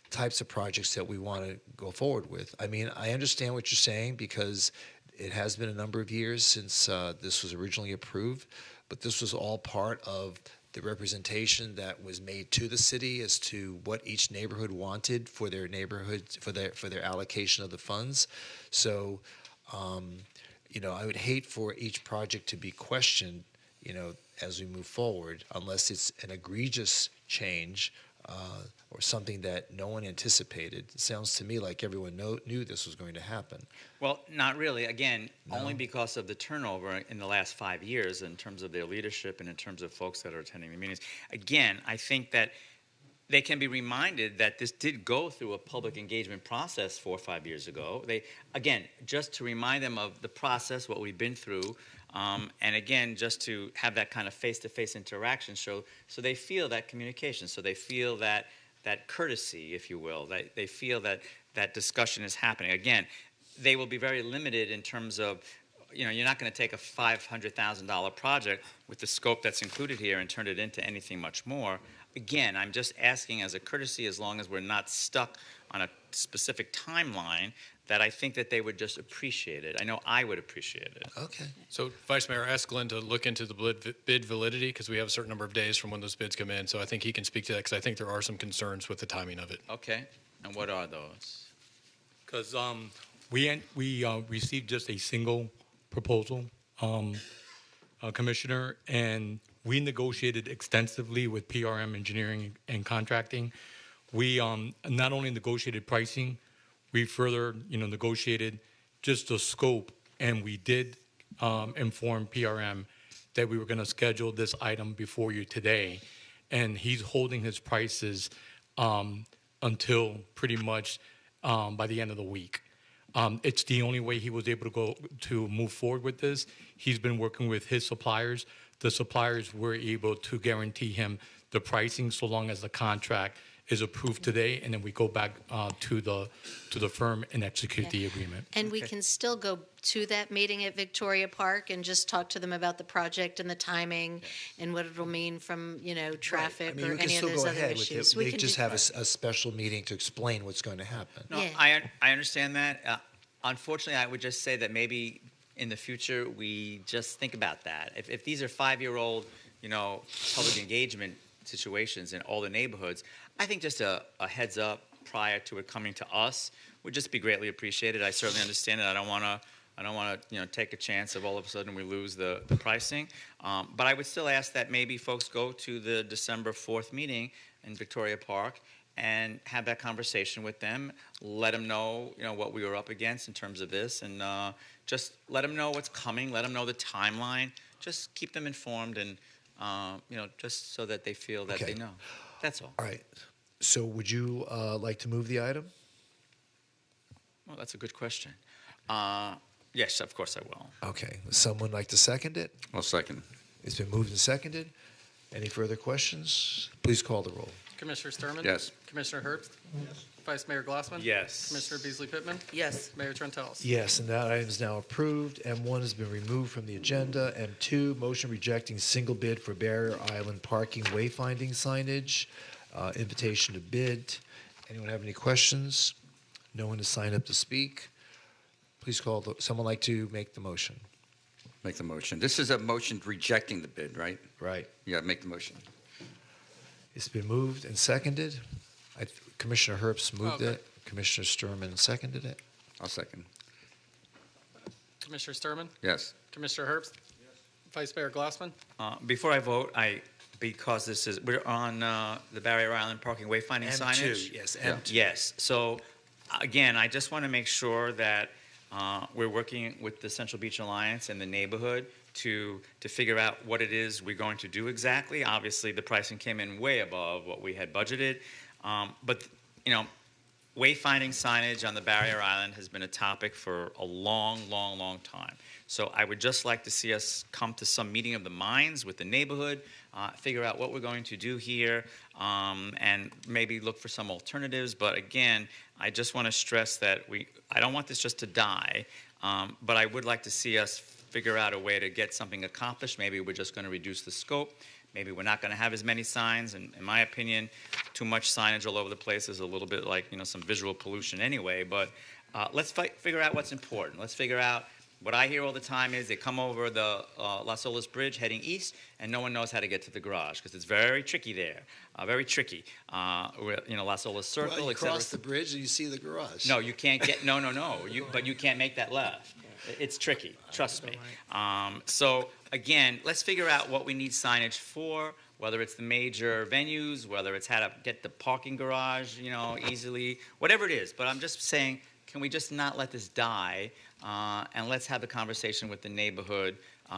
types of projects that we want to go forward with. I mean, I understand what you're saying, because it has been a number of years since this was originally approved, but this was all part of the representation that was made to the city as to what each neighborhood wanted for their neighborhood, for their allocation of the funds. So, I would hate for each project to be questioned, as we move forward, unless it's an egregious change or something that no one anticipated. It sounds to me like everyone knew this was going to happen. Well, not really. Again, only because of the turnover in the last 5 years in terms of their leadership and in terms of folks that are attending the meetings. Again, I think that they can be reminded that this did go through a public engagement process 4 or 5 years ago. Again, just to remind them of the process, what we've been through, and again, just to have that kind of face-to-face interaction, so they feel that communication, so they feel that courtesy, if you will, that they feel that discussion is happening. Again, they will be very limited in terms of, you're not going to take a $500,000 project with the scope that's included here and turn it into anything much more. Again, I'm just asking as a courtesy, as long as we're not stuck on a specific timeline, that I think that they would just appreciate it. I know I would appreciate it. Okay. So, Vice Mayor, ask Glenn to look into the bid validity, because we have a certain number of days from when those bids come in. So I think he can speak to that, because I think there are some concerns with the timing of it. Okay. And what are those? Because we received just a single proposal, Commissioner, and we negotiated extensively with PRM Engineering and Contracting. We not only negotiated pricing, we further, negotiated just the scope, and we did inform PRM that we were going to schedule this item before you today, and he's holding his prices until pretty much by the end of the week. It's the only way he was able to move forward with this. He's been working with his suppliers. The suppliers were able to guarantee him the pricing so long as the contract is approved today, and then we go back to the firm and execute the agreement. And we can still go to that meeting at Victoria Park and just talk to them about the project and the timing and what it'll mean from, traffic I mean, or we can any of still those go other ahead with issues. it. We They can just do- have a special meeting to explain what's going to happen. No, Yeah. I understand that. Unfortunately, I would just say that maybe in the future we just think about that. If these are 5-year-old, public engagement situations in all the neighborhoods, I think just a heads up prior to it coming to us would just be greatly appreciated. I certainly understand it. I don't want to, take a chance of all of a sudden we lose the pricing. But I would still ask that maybe folks go to the December 4th meeting in Victoria Park and have that conversation with them. Let them know, what we were up against in terms of this, and just let them know what's coming. Let them know the timeline. Just keep them informed, and just so that they feel that they know. That's all. All right. So would you like to move the item? Well, that's a good question. Yes, of course I will. Okay. Would someone like to second it? I'll second. It's been moved and seconded. Any further questions? Please call the roll. Commissioner Sturman? Yes. Commissioner Herbst? Yes. Vice Mayor Glassman? Yes. Commissioner Beasley Pittman? Yes. Mayor Trentalis? Yes, and that item is now approved. M1 has been removed from the agenda. M2, motion rejecting single bid for Barrier Island parking wayfinding signage. Invitation to bid. Anyone have any questions? No one has signed up to speak. Please call someone like to make the motion. Make the motion. This is a motion rejecting the bid, right? Right. Yeah, make the motion. It's been moved and seconded. Commissioner Herbst moved Okay. it. Commissioner Sturman seconded it. I'll second. Commissioner Sturman? Yes. Commissioner Herbst? Yes. Vice Mayor Glassman? Before I vote, because we're on the Barrier Island parking wayfinding signage. M2, yes, Yeah. M2. Yes. So, again, I just want to make sure that we're working with the Central Beach Alliance and the neighborhood to figure out what it is we're going to do exactly. Obviously, the pricing came in way above what we had budgeted. But, wayfinding signage on the Barrier Island has been a topic for a long, long, long time. So I would just like to see us come to some meeting of the minds with the neighborhood, figure out what we're going to do here, and maybe look for some alternatives. But again, I just want to stress that I don't want this just to die, but I would like to see us figure out a way to get something accomplished. Maybe we're just going to reduce the scope. Maybe we're not going to have as many signs. And in my opinion, too much signage all over the place is a little bit like, some visual pollution anyway. But let's figure out what's important. Let's figure out what I hear all the time is they come over the Las Olas Bridge heading east, and no one knows how to get to the garage because it's very tricky there. Very tricky. Las Olas Circle, Well, you et cetera. cross the bridge and you see the garage. No, you can't get. No. But you can't make that left. It's tricky. Trust me. So again, let's figure out what we need signage for. Whether it's the major venues, whether it's how to get the parking garage, easily, whatever it is. But I'm just saying, can we just not let this die? And let's have a conversation with the neighborhood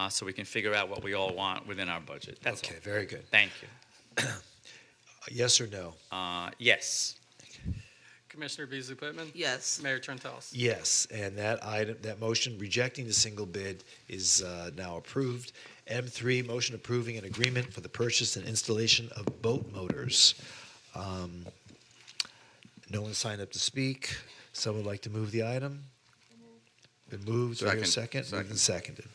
so we can figure out what we all want within our budget. That's Okay, all. very good. Thank you. Yes or no? Yes. Commissioner Beasley Pittman? Yes. Mayor Trentalis? Yes, and that motion rejecting the single bid is now approved. M3, motion approving an agreement for the purchase and installation of boat motors. No one signed up to speak. Someone would like to move the item? Been moved. Do I hear a second? Moved and seconded.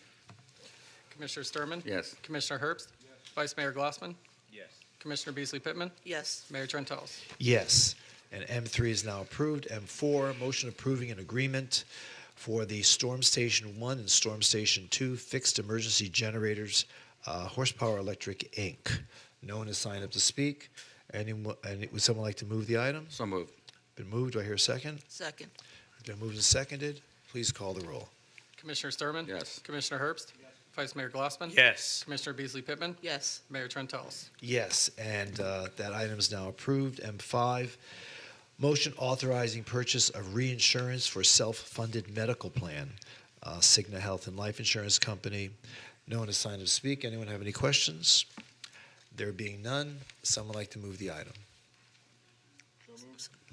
Commissioner Sturman? Yes. Commissioner Herbst? Yes. Vice Mayor Glassman? Yes. Commissioner Beasley Pittman? Yes. Mayor Trentalis? Yes, and M3 is now approved. M4, motion approving an agreement for the Storm Station 1 and Storm Station 2 fixed emergency generators, Horsepower Electric, Inc. No one has signed up to speak. Would someone like to move the item? So moved. Been moved. Do I hear a second? Second. Been moved and seconded. Please call the roll. Commissioner Sturman? Yes. Commissioner Herbst? Yes. Vice Mayor Glassman? Yes. Commissioner Beasley Pittman? Yes. Mayor Trentalis? Yes, and that item is now approved. M5, Motion authorizing purchase of reinsurance for self-funded medical plan, Cigna Health and Life Insurance Company. No one has signed up to speak. Anyone have any questions? There being none, someone like to move the item?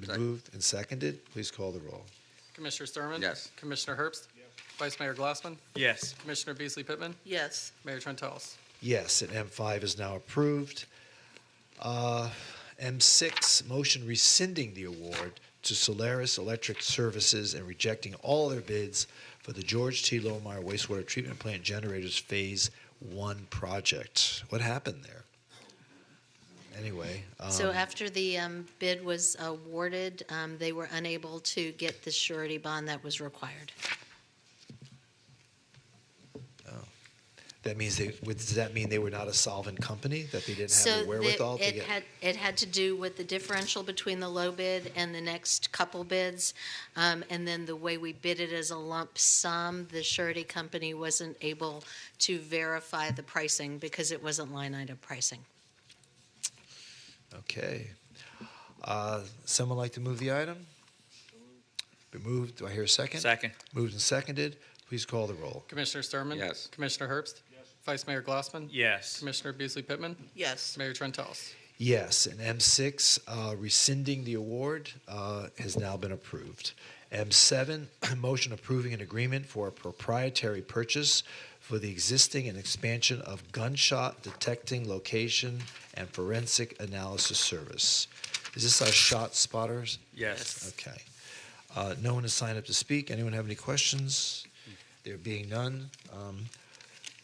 Been moved and seconded. Please call the roll. Commissioner Sturman? Yes. Commissioner Herbst? Vice Mayor Glassman? Yes. Commissioner Beasley Pittman? Yes. Mayor Trentalis? Yes, and M5 is now approved. M6, motion rescinding the award to Solaris Electric Services and rejecting all their bids for the George T. Lohmeyer Wastewater Treatment Plant Generators Phase 1 project. What happened there? Anyway. So after the bid was awarded, they were unable to get the surety bond that was required. That means does that mean they were not a solvent company, that they didn't have So the wherewithal to get? it had to do with the differential between the low bid and the next couple bids. And then the way we bid it as a lump sum, the surety company wasn't able to verify the pricing because it wasn't line item pricing. Okay. Someone like to move the item? Been moved. Do I hear a second? Second. Moved and seconded. Please call the roll. Commissioner Sturman? Yes. Commissioner Herbst? Yes. Vice Mayor Glassman? Yes. Commissioner Beasley Pittman? Yes. Mayor Trentalis? Yes, and M6, rescinding the award, has now been approved. M7, motion approving an agreement for a proprietary purchase for the existing and expansion of gunshot detecting location and forensic analysis service. Is this our shot spotters? Yes. Okay. No one has signed up to speak. Anyone have any questions? There being none,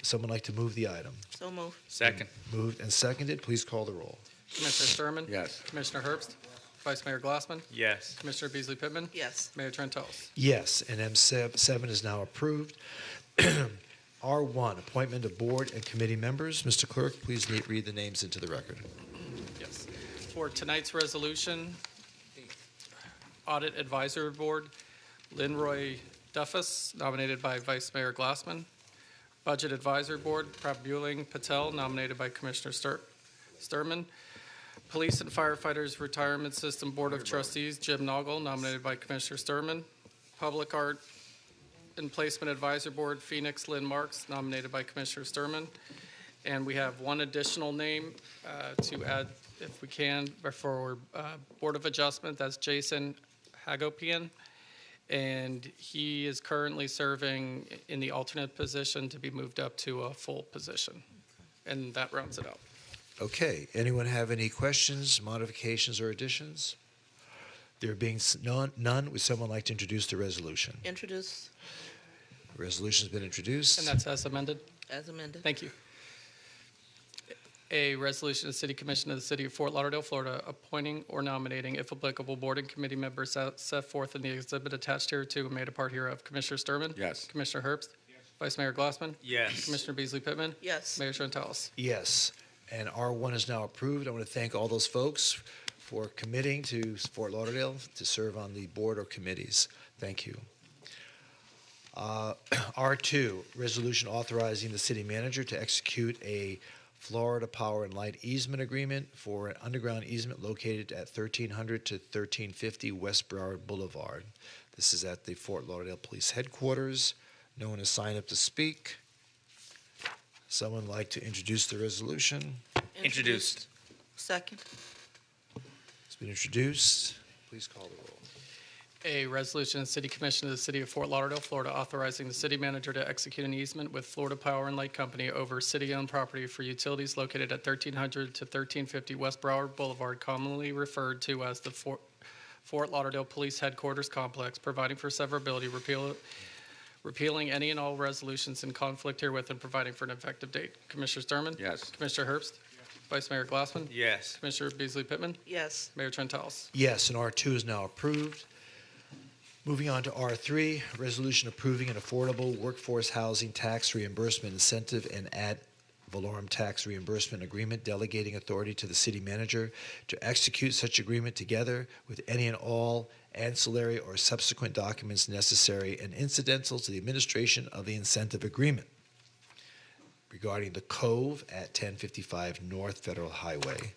someone like to move the item? So moved. Second. Moved and seconded. Please call the roll. Commissioner Sturman? Yes. Commissioner Herbst? Vice Mayor Glassman? Yes. Commissioner Beasley Pittman? Yes. Mayor Trentalis? Yes, and M7 is now approved. R1, appointment of board and committee members. Mr. Clerk, please read the names into the record. Yes. For tonight's resolution, Audit Advisory Board, Lynroy Duffus, nominated by Vice Mayor Glassman. Budget Advisory Board, Prabhuling Patel, nominated by Commissioner Sturman. Police and Firefighters Retirement System Board of Trustees, Jim Noggle, nominated by Commissioner Sturman. Public Art and Placement Advisory Board, Phoenix Lynn Marks, nominated by Commissioner Sturman. And we have one additional name to add, if we can, for Board of Adjustment. That's Jason Hagopian. And he is currently serving in the alternate position to be moved up to a full position. And that rounds it out. Okay, anyone have any questions, modifications, or additions? There being none, would someone like to introduce the resolution? Introduce The resolution's been introduced. And that's as amended. as amended. Thank you. A resolution of the City Commission of the City of Fort Lauderdale, Florida, appointing or nominating, if applicable, board and committee members set forth in the exhibit attached here to and made a part hereof. Commissioner Sturman? Yes. Commissioner Herbst? Vice Mayor Glassman? Yes. Commissioner Beasley Pittman? Yes. Mayor Trentalis? Yes, and R1 is now approved. I want to thank all those folks for committing to Fort Lauderdale to serve on the board or committees. Thank you. R2, resolution authorizing the city manager to execute a Florida Power and Light easement agreement for an underground easement located at 1300 to 1350 West Broward Boulevard. This is at the Fort Lauderdale Police Headquarters. No one has signed up to speak. Someone like to introduce the resolution? Introduced. Second. It's been introduced. Please call the roll. A resolution of the City Commission of the City of Fort Lauderdale, Florida, authorizing the city manager to execute an easement with Florida Power and Light Company over city-owned property for utilities located at 1300 to 1350 West Broward Boulevard, commonly referred to as the Fort Lauderdale Police Headquarters Complex, providing for severability, repealing any and all resolutions in conflict herewith, and providing for an effective date. Commissioner Sturman? Yes. Commissioner Herbst? Vice Mayor Glassman? Yes. Commissioner Beasley Pittman? Yes. Mayor Trentalis? Yes, and R2 is now approved. Moving on to R3, resolution approving an affordable workforce housing tax reimbursement incentive and ad valorem tax reimbursement agreement, delegating authority to the city manager to execute such agreement together with any and all ancillary or subsequent documents necessary and incidental to the administration of the incentive agreement regarding the Cove at 1055 North Federal Highway.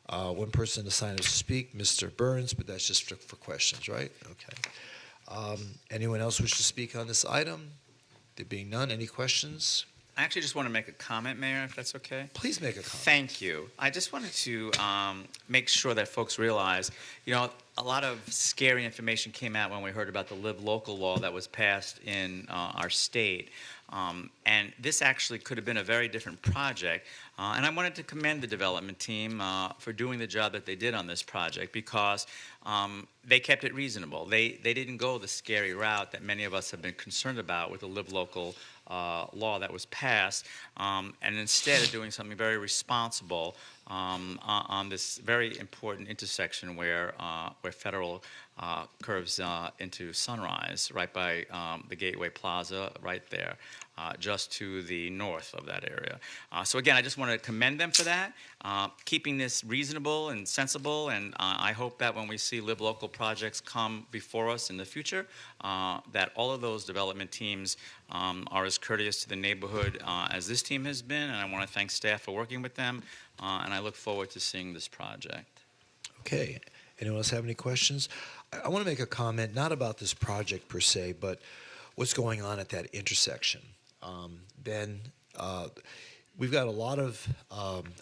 One person assigned to speak, Mr. Burns, but that's just for questions, right? Okay. Anyone else wish to speak on this item? There being none, any questions? I actually just want to make a comment, Mayor, if that's okay. Please make a comment. Thank you. I just wanted to make sure that folks realize, a lot of scary information came out when we heard about the Live Local law that was passed in our state. And this actually could have been a very different project. And I wanted to commend the development team for doing the job that they did on this project because they kept it reasonable. They didn't go the scary route that many of us have been concerned about with the Live Local law that was passed, and instead of doing something very responsible on this very important intersection where Federal curves into Sunrise, right by the Gateway Plaza, right there, just to the north of that area. So again, I just want to commend them for that, keeping this reasonable and sensible, and I hope that when we see Live Local projects come before us in the future, that all of those development teams are as courteous to the neighborhood as this team has been, and I want to thank staff for working with them, and I look forward to seeing this project. Okay. Anyone else have any questions? I want to make a comment, not about this project per se, but what's going on at that intersection. Ben, we've got a lot of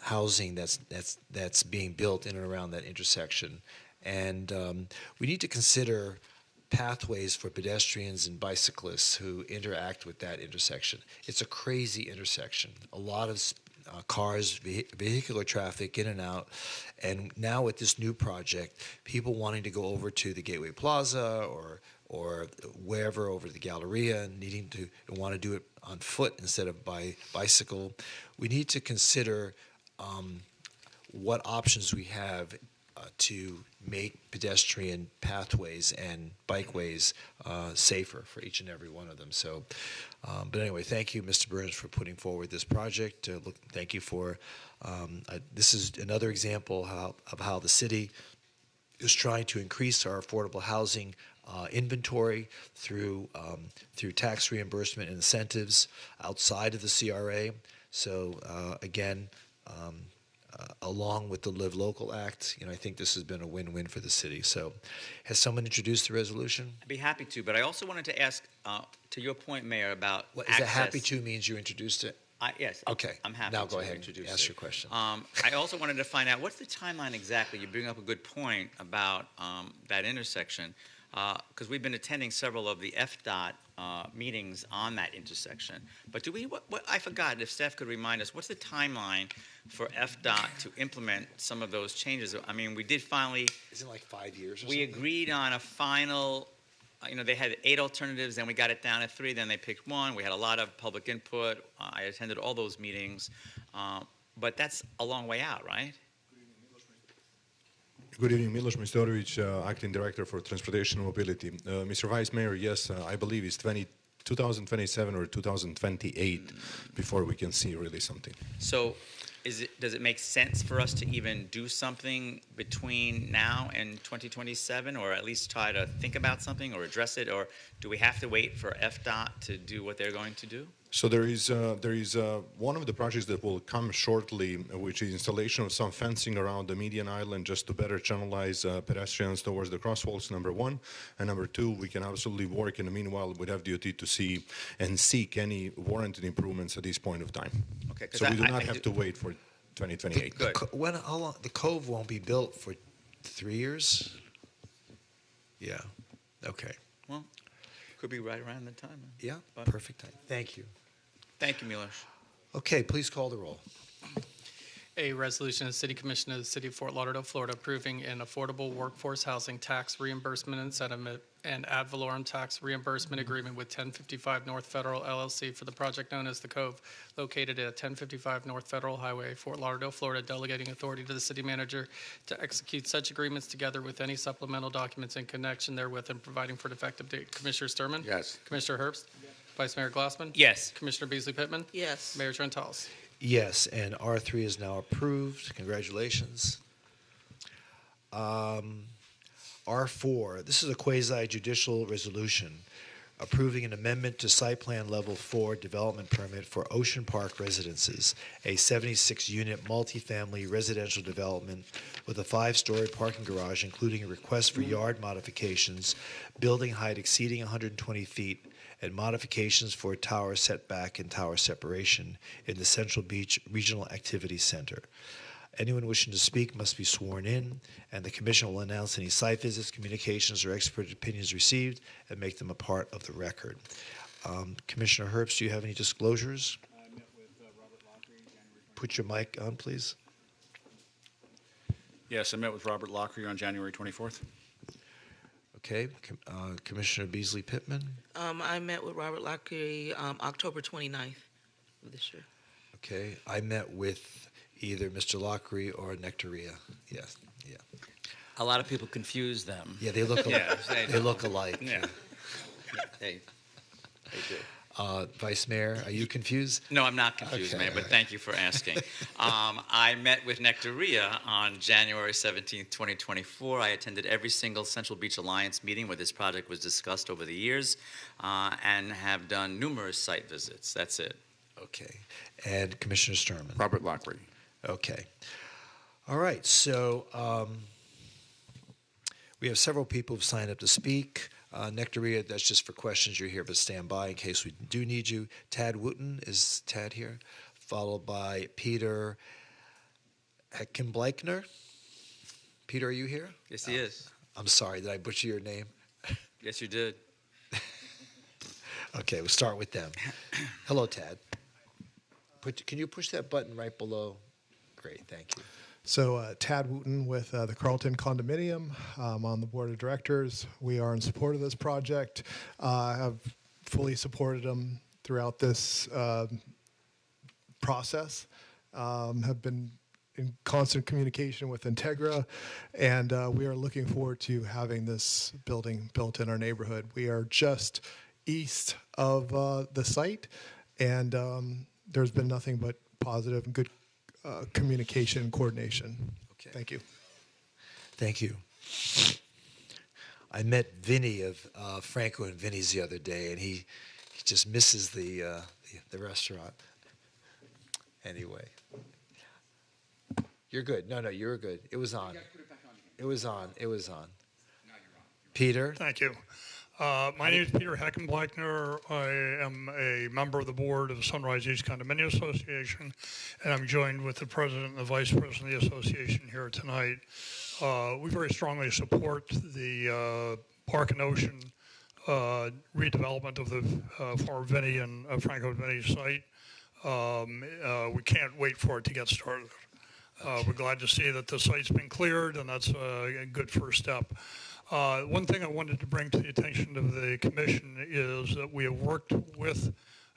housing that's being built in and around that intersection, and we need to consider pathways for pedestrians and bicyclists who interact with that intersection. It's a crazy intersection. A lot of cars, vehicular traffic in and out, and now with this new project, people wanting to go over to the Gateway Plaza or wherever over the Galleria, needing to want to do it on foot instead of by bicycle. We need to consider what options we have to make pedestrian pathways and bikeways safer for each and every one of them. So, but anyway, thank you, Mr. Burns, for putting forward this project. Thank you for, this is another example of how the city is trying to increase our affordable housing inventory through tax reimbursement and incentives outside of the CRA. So again, along with the Live Local Act, I think this has been a win-win for the city. So, has someone introduced the resolution? I'd be happy to, but I also wanted to ask, to your point, Mayor, about What, access. is that happy to means you introduced it? Yes. Okay. I'm happy now to go ahead introduce and ask it. your question. I also wanted to find out, what's the timeline exactly? You bring up a good point about that intersection, because we've been attending several of the FDOT meetings on that intersection. But do we, I forgot, if staff could remind us, what's the timeline for FDOT to implement some of those changes? I mean, we did finally. Isn't it like 5 years or we something? agreed on a final, they had 8 alternatives, then we got it down to 3, then they picked 1. We had a lot of public input. I attended all those meetings. But that's a long way out, right? Good evening, Miloš Mistorović, Acting Director for Transportation and Mobility. Mr. Vice Mayor, yes, I believe it's 2027 or 2028 before we can see really something. So does it make sense for us to even do something between now and 2027, or at least try to think about something or address it, or do we have to wait for FDOT to do what they're going to do? So there is one of the projects that will come shortly, which is installation of some fencing around the median island just to better channelize pedestrians towards the crosswalks, number 1. And number 2, we can absolutely work in the meanwhile with FDOT to see and seek any warranted improvements at this point of time. Okay, so we do not have to wait for 2028. How long? The cove won't be built for 3 years? Yeah. Okay. Well, could be right around the time. Yeah, perfect time. Thank you. Thank you, Miloš. Okay, please call the roll. A resolution of the City Commission of the City of Fort Lauderdale, Florida, approving an affordable workforce housing tax reimbursement incentive and ad valorem tax reimbursement agreement with 1055 North Federal LLC for the project known as The Cove, located at 1055 North Federal Highway, Fort Lauderdale, Florida, delegating authority to the city manager to execute such agreements together with any supplemental documents in connection therewith and providing for an effective date. Commissioner Sturman? Yes. Commissioner Herbst? Yes. Vice Mayor Glassman? Yes. Commissioner Beasley Pittman? Yes. Mayor Trentalis? Yes, and R3 is now approved. Congratulations. R4, this is a quasi-judicial resolution approving an amendment to site plan level 4 development permit for Ocean Park Residences, a 76-unit multifamily residential development with a 5-story parking garage, including a request for yard modifications, building height exceeding 120 feet, and modifications for tower setback and tower separation in the Central Beach Regional Activity Center. Anyone wishing to speak must be sworn in, and the commission will announce any site visits, communications, or expert opinions received and make them a part of the record. Commissioner Herbst, do you have any disclosures? I met with Robert Lockery January 24th. Put your mic on, please. Yes, I met with Robert Lockery on January 24th. Okay. Commissioner Beasley Pittman? I met with Robert Lockery October 29th of this year. Okay. I met with either Mr. Lockery or Nectaria. Yes. Yeah. A lot of people confuse them. Yeah, they look alike. They look alike. Yeah. They do. Vice Mayor, are you confused? No, I'm not confused, Okay. Mayor, but thank you for asking. I met with Nectaria on January 17th, 2024. I attended every single Central Beach Alliance meeting where this project was discussed over the years and have done numerous site visits. That's it. Okay. And Commissioner Sturman? Robert Lockery. Okay. All right. So we have several people who've signed up to speak. Nectaria, that's just for questions. You're here, but stand by in case we do need you. Tad Wooten, is Tad here? Followed by Peter Heckenbleichner. Peter, are you here? Yes, he is. I'm sorry, did I butcher your name? Yes, you did. Okay, we'll start with them. Hello, Tad. Can you push that button right below? Great, thank you. So Tad Wooten with the Carlton Condominium. I'm on the board of directors. We are in support of this project. Have fully supported them throughout this process. Have been in constant communication with Integra, and we are looking forward to having this building built in our neighborhood. We are just east of the site, and there's been nothing but positive and good communication and coordination. Okay. Thank you. Thank you. I met Vinny of Franco and Vinny's the other day, and he just misses the restaurant. Anyway, you're good. No, you were good. It was on. It was on. It was on. Peter. Thank you. My name is Peter Heckenbleichner. I am a member of the board of the Sunrise East Condominium Association, and I'm joined with the president and the vice president of the association here tonight. We very strongly support the Park and Ocean redevelopment of the former Vinny and Franco and Vinny site. We can't wait for it to get started. We're glad to see that the site's been cleared, and that's a good first step. One thing I wanted to bring to the attention of the commission is that we have worked with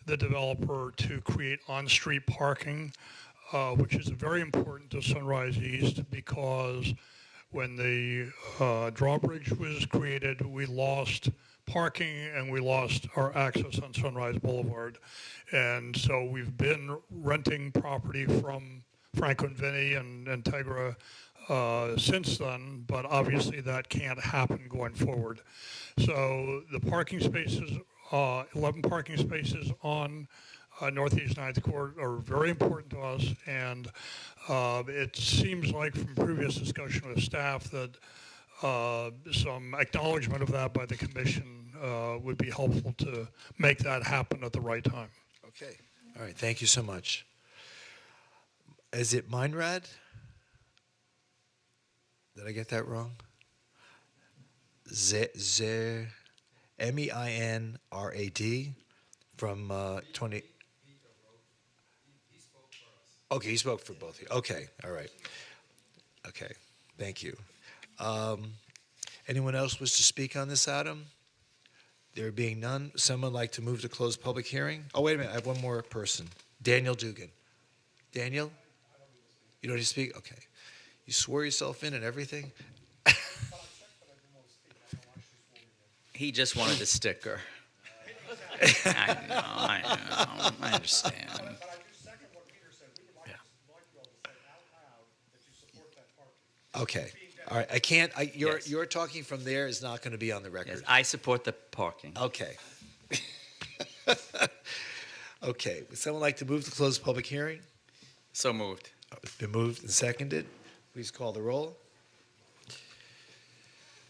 the developer to create on-street parking, which is very important to Sunrise East because when the drawbridge was created, we lost parking and we lost our access on Sunrise Boulevard. And so we've been renting property from Franco and Vinny and Integra since then, but obviously that can't happen going forward. So the parking spaces, 11 parking spaces on Northeast 9th Court are very important to us, and it seems like from previous discussion with staff that some acknowledgement of that by the commission would be helpful to make that happen at the right time. Okay. All right. Thank you so much. Is it Meinrad? Did I get that wrong? Meinrad from 20. Okay, he spoke for both of you. Okay, all right. Okay, thank you. Anyone else wish to speak on this item? There being none, someone like to move to close public hearing? Oh, wait a minute, I have one more person. Daniel Dugan. Daniel? You don't need to speak? Okay. You swore yourself in and everything? He just wanted a sticker. I understand. Okay. All right. I can't. You're talking from there is not going to be on the record. Yes, I support the parking. Okay. Okay, would someone like to move to close the public hearing? So moved. It's been moved and seconded. Please call the roll.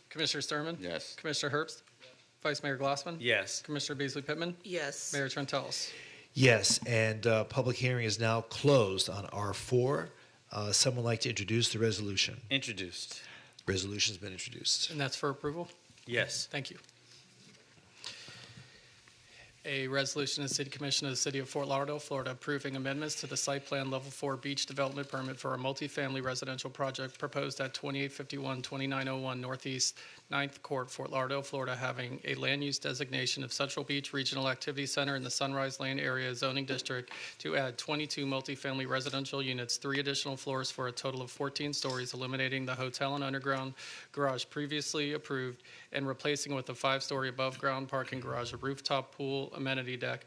Commissioner Sturman? Yes. Commissioner Herbst? Vice Mayor Glassman? Yes. Commissioner Beasley Pittman? Yes. Mayor Trentalis? Yes, and public hearing is now closed on R4. Someone like to introduce the resolution? Introduced. Resolution's been introduced. And that's for approval? Yes. Thank you. A resolution of the City Commission of the City of Fort Lauderdale, Florida, approving amendments to the Site Plan Level 4 Beach Development Permit for a multifamily residential project proposed at 2851-2901 Northeast 9th Court, Fort Lauderdale, Florida, having a land use designation of Central Beach Regional Activity Center in the Sunrise Lane Area Zoning District to add 22 multifamily residential units, 3 additional floors for a total of 14 stories, eliminating the hotel and underground garage previously approved and replacing with a 5-story above-ground parking garage, a rooftop pool amenity deck,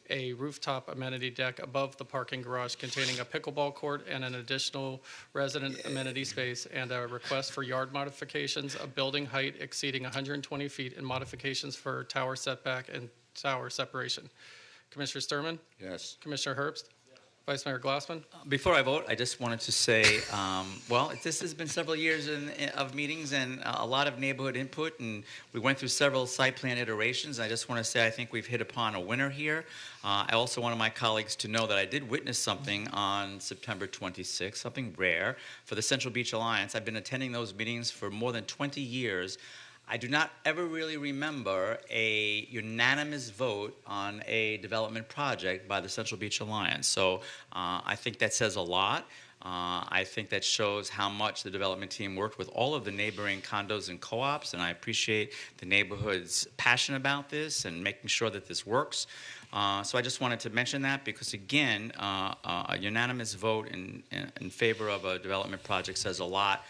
a rooftop amenity deck above the parking garage containing a pickleball court and an additional resident amenity space, and a request for yard modifications of building height exceeding 120 feet and modifications for tower setback and tower separation. Commissioner Sturman? Yes. Commissioner Herbst? Vice Mayor Glassman? Before I vote, I just wanted to say, well, this has been several years of meetings and a lot of neighborhood input, and we went through several site plan iterations. I just want to say I think we've hit upon a winner here. I also want my colleagues to know that I did witness something on September 26th, something rare, for the Central Beach Alliance. I've been attending those meetings for more than 20 years. I do not ever really remember a unanimous vote on a development project by the Central Beach Alliance. So I think that says a lot. I think that shows how much the development team worked with all of the neighboring condos and co-ops, and I appreciate the neighborhood's passion about this and making sure that this works. So I just wanted to mention that because, again, a unanimous vote in favor of a development project says a lot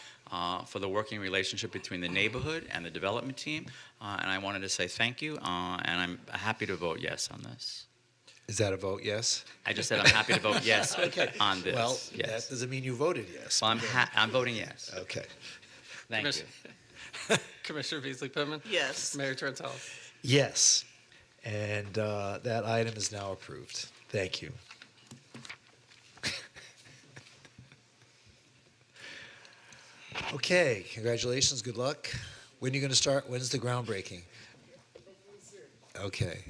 for the working relationship between the neighborhood and the development team. And I wanted to say thank you, and I'm happy to vote yes on this. Is that a vote yes? I just said I'm happy to vote yes on this. Well, yes. that doesn't mean you voted yes. Well, I'm voting yes. Okay. Thank you. Commissioner Beasley Pittman? Yes. Mayor Trentalis? Yes. And that item is now approved. Thank you. Okay, congratulations, good luck. When are you going to start? When's the groundbreaking? Okay.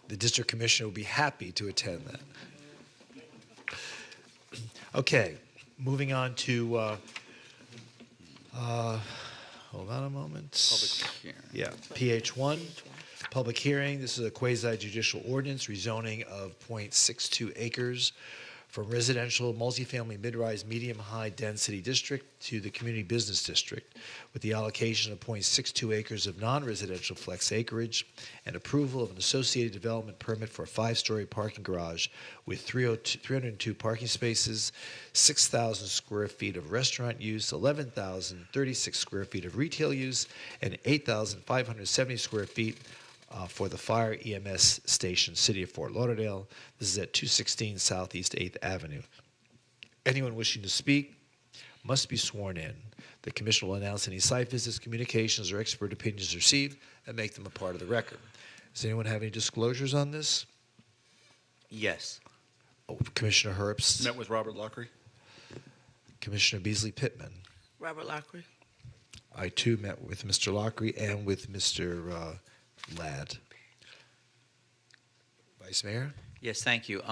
The district commissioner will be happy to attend that. Okay, moving on to, hold on a moment. Public hearing. Yeah, PH1, public hearing. This is a quasi-judicial ordinance rezoning of .62 acres from residential, multifamily, mid-rise, medium-high density district to the community business district with the allocation of .62 acres of non-residential flex acreage and approval of an associated development permit for a 5-story parking garage with 302 parking spaces, 6,000 square feet of restaurant use, 11,036 square feet of retail use, and 8,570 square feet for the Fire EMS Station, City of Fort Lauderdale. This is at 216 Southeast 8th Avenue. Anyone wishing to speak must be sworn in. The Commission will announce any site visits, communications, or expert opinions received and make them a part of the record. Does anyone have any disclosures on this? Yes. Oh, Commissioner Herbst. Met with Robert Lockery. Commissioner Beasley Pittman. Robert Lockery. I, too, met with Mr. Lockery and with Mr. Ladd. Vice Mayor? Yes, thank you.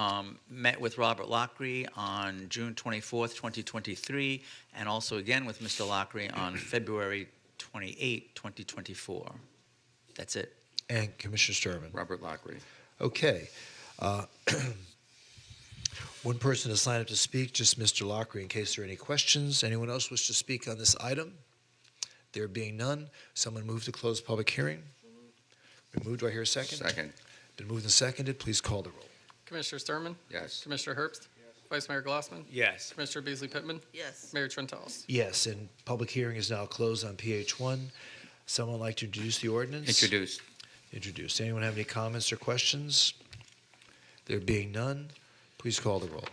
Met with Robert Lockery on June 24th, 2023, and also again with Mr. Lockery on February 28, 2024. That's it. And Commissioner Sturman. Robert Lockery. Okay. One person has signed up to speak, just Mr. Lockery, in case there are any questions. Anyone else wish to speak on this item? There being none, someone move to close public hearing. Been moved. Do I hear a second? Second. Been moved and seconded. Please call the roll. Commissioner Sturman? Yes. Commissioner Herbst? Vice Mayor Glassman? Yes. Commissioner Beasley Pittman? Yes. Mayor Trentalis? Yes, and public hearing is now closed on PH1. Someone like to introduce the ordinance? Introduced. Introduced. Anyone have any comments or questions? There being none, please call the roll.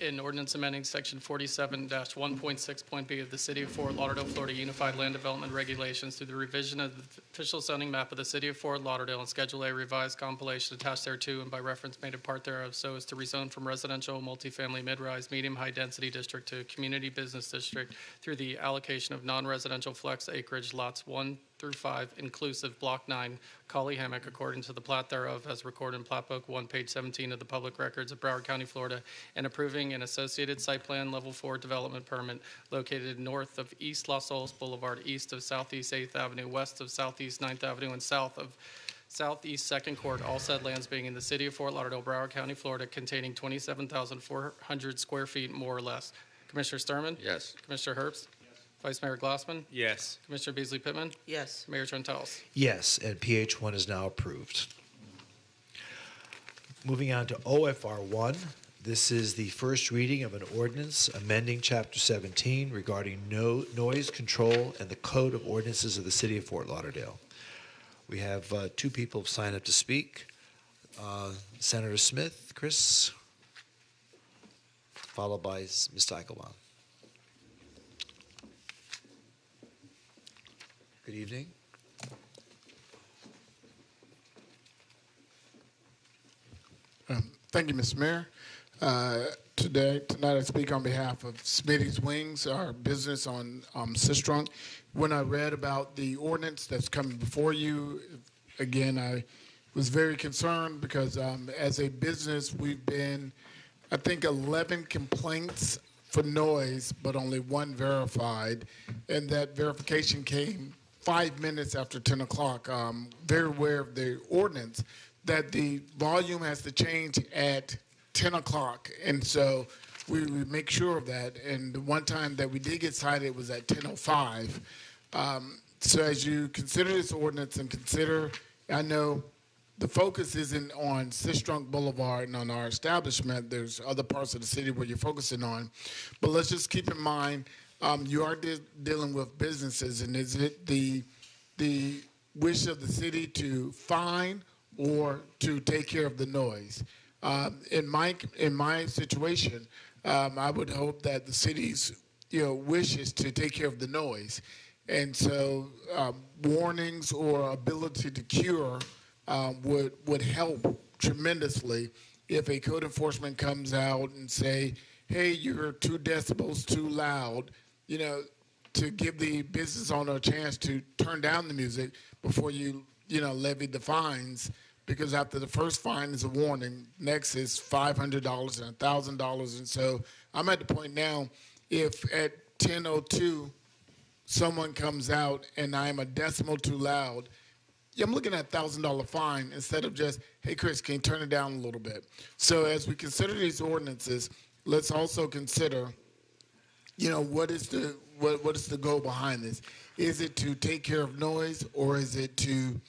in ordinance amending section 47-1.6.b of the City of Fort Lauderdale, Florida Unified Land Development Regulations through the revision of the official zoning map of the City of Fort Lauderdale and Schedule A revised compilation attached thereto and by reference made a part thereof so as to rezone from residential, multifamily, mid-rise, medium-high density district to community business district through the allocation of non-residential flex acreage lots 1 through 5, inclusive Block 9, Collie Hammock, according to the plat thereof as recorded in Plat Book 1, page 17 of the Public Records of Broward County, Florida, and approving an associated site plan Level 4 development permit located north of East Los Olas Boulevard, east of Southeast 8th Avenue, west of Southeast 9th Avenue, and south of Southeast 2nd Court, all said lands being in the City of Fort Lauderdale, Broward County, Florida, containing 27,400 square feet, more or less. Commissioner Sturman? Yes. Commissioner Herbst? Vice Mayor Glassman? Yes. Commissioner Beasley Pittman? Yes. Mayor Trentalis? Yes, and PH1 is now approved. Moving on to OFR1, this is the first reading of an ordinance amending Chapter 17 regarding noise control and the Code of Ordinances of the City of Fort Lauderdale. We have two people signed up to speak. Senator Smith, Chris, followed by Ms. Eichelbaum. Good evening. Thank you, Mr. Mayor. Tonight I speak on behalf of Smitty's Wings, our business on Sistrunk. When I read about the ordinance that's coming before you, again, I was very concerned because as a business, we've been, I think, 11 complaints for noise, but only one verified, and that verification came 5 minutes after 10 o'clock. Very aware of the ordinance that the volume has to change at 10 o'clock, and so we make sure of that. And the one time that we did get cited, it was at 10:05. So as you consider this ordinance and consider, I know the focus isn't on Sistrunk Boulevard and on our establishment. There's other parts of the city where you're focusing on. But let's just keep in mind, you are dealing with businesses, and is it the wish of the city to fine or to take care of the noise? In my situation, I would hope that the city's wish is to take care of the noise, and so warnings or ability to cure would help tremendously if a code enforcement comes out and say, hey, you're 2 decibels too loud, to give the business owner a chance to turn down the music before you levy the fines, because after the first fine is a warning, next is $500 and $1,000. And so I'm at the point now, if at 10:02 someone comes out and I'm a decimal too loud, I'm looking at $1,000 fine instead of just, hey, Chris, can you turn it down a little bit? So as we consider these ordinances, let's also consider, what is the goal behind this? Is it to take care of noise, or is it to,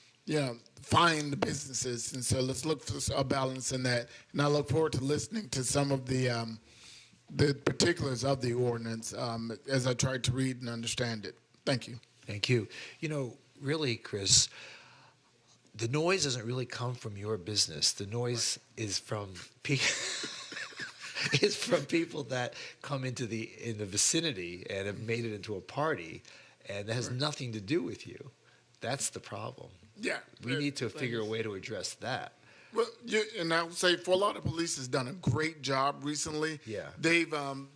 find the businesses? And so let's look for a balance in that. And I look forward to listening to some of the particulars of the ordinance as I try to read and understand it. Thank you. Thank you. Really, Chris, the noise doesn't really come from your business. The noise is from people. It's from people that come in the vicinity and have made it into a party, and that has nothing to do with you. That's the problem. Yeah. We need to figure a way to address that. Well, and I would say Fort Lauderdale Police has done a great job recently. Yeah. They've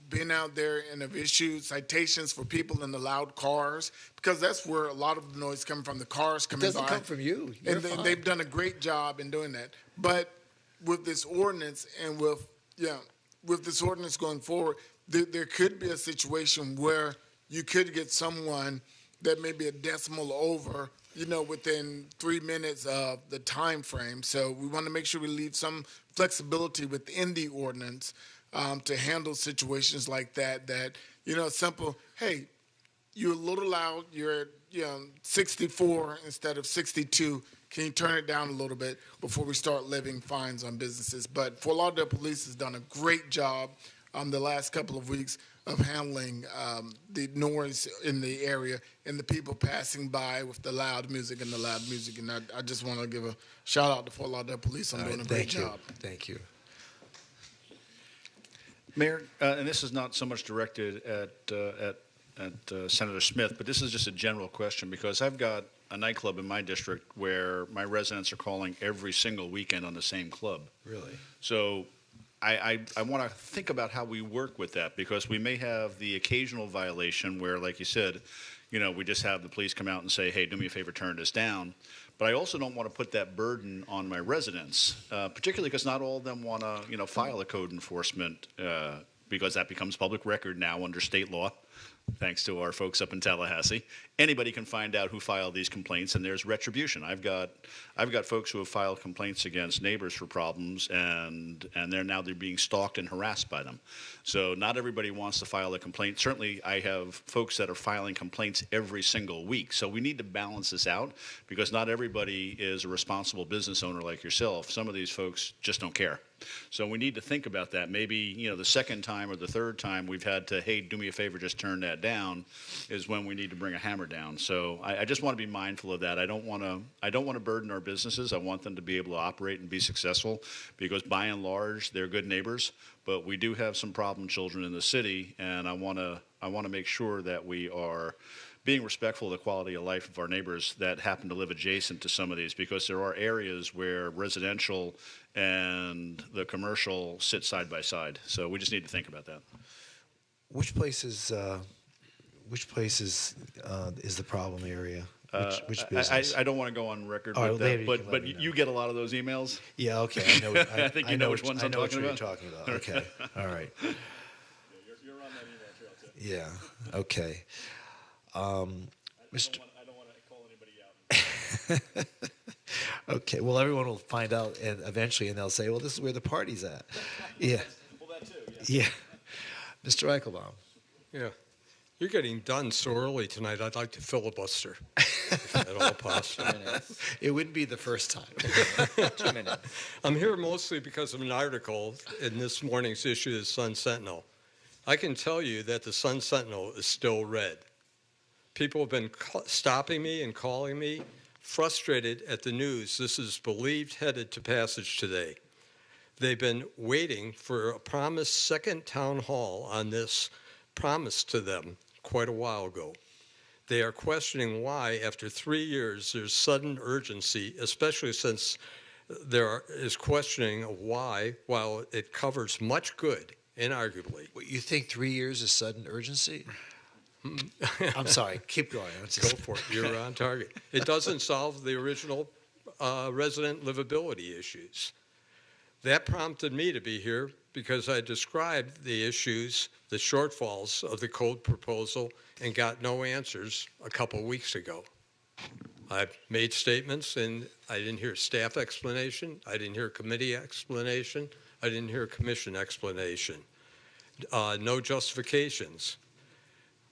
been out there and have issued citations for people in the loud cars, because that's where a lot of the noise comes from, the cars coming by. It doesn't come from you. You're fine. They've done a great job in doing that. But with this ordinance and with this ordinance going forward, there could be a situation where you could get someone that may be a decimal over, within 3 minutes of the time frame. So we want to make sure we leave some flexibility within the ordinance to handle situations like that. Simple, hey, you're a little loud, you're at 64 instead of 62. Can you turn it down a little bit before we start levying fines on businesses? But Fort Lauderdale Police has done a great job the last couple of weeks of handling the noise in the area and the people passing by with the loud music. And I just want to give a shout out to Fort Lauderdale Police on doing a great job. Thank you. Mayor, and this is not so much directed at Senator Smith, but this is just a general question because I've got a nightclub in my district where my residents are calling every single weekend on the same club. Really? So I want to think about how we work with that because we may have the occasional violation where, like you said, we just have the police come out and say, hey, do me a favor, turn this down. But I also don't want to put that burden on my residents, particularly because not all of them want to, file a code enforcement because that becomes public record now under state law. Thanks to our folks up in Tallahassee, anybody can find out who filed these complaints, and there's retribution. I've got folks who have filed complaints against neighbors for problems, and they're being stalked and harassed by them. So not everybody wants to file a complaint. Certainly, I have folks that are filing complaints every single week. So we need to balance this out because not everybody is a responsible business owner like yourself. Some of these folks just don't care. So we need to think about that. Maybe, the second time or the third time we've had to, hey, do me a favor, just turn that down, is when we need to bring a hammer down. So I just want to be mindful of that. I don't want to burden our businesses. I want them to be able to operate and be successful because by and large, they're good neighbors. But we do have some problem children in the city, and I want to make sure that we are being respectful of the quality of life of our neighbors that happen to live adjacent to some of these, because there are areas where residential and the commercial sit side by side. So we just need to think about that. Which place is the problem area? Which business? I don't want to go on record Oh, with that, but you get a lot of those emails. Yeah, okay. I know. I think you know which ones I'm talking about. You're talking about. Okay, all right. You're on that email trail too. Yeah. Okay. Mr. I don't want to call anybody out. Okay. Well, everyone will find out, and eventually, and they'll say, "Well, this is where the party's at." Yeah. Well, that too. Yeah. Mr. Eichelbaum. Yeah. You're getting done so early tonight, I'd like to filibuster, if at all possible. It wouldn't be the first time. 2 minutes. I'm here mostly because of an article in this morning's issue of the Sun Sentinel. I can tell you that the Sun Sentinel is still red. People have been stopping me and calling me, frustrated at the news this is believed headed to passage today. They've been waiting for a promised second town hall on this promised to them quite a while ago. They are questioning why, after 3 years, there's sudden urgency, especially since there is questioning of why, while it covers much good, inarguably. What, you think 3 years is sudden urgency? I'm sorry. Keep going. Go for it. You're on target. It doesn't solve the original resident livability issues. That prompted me to be here because I described the issues, the shortfalls of the code proposal, and got no answers a couple of weeks ago. I made statements, and I didn't hear staff explanation. I didn't hear committee explanation. I didn't hear commission explanation. No justifications.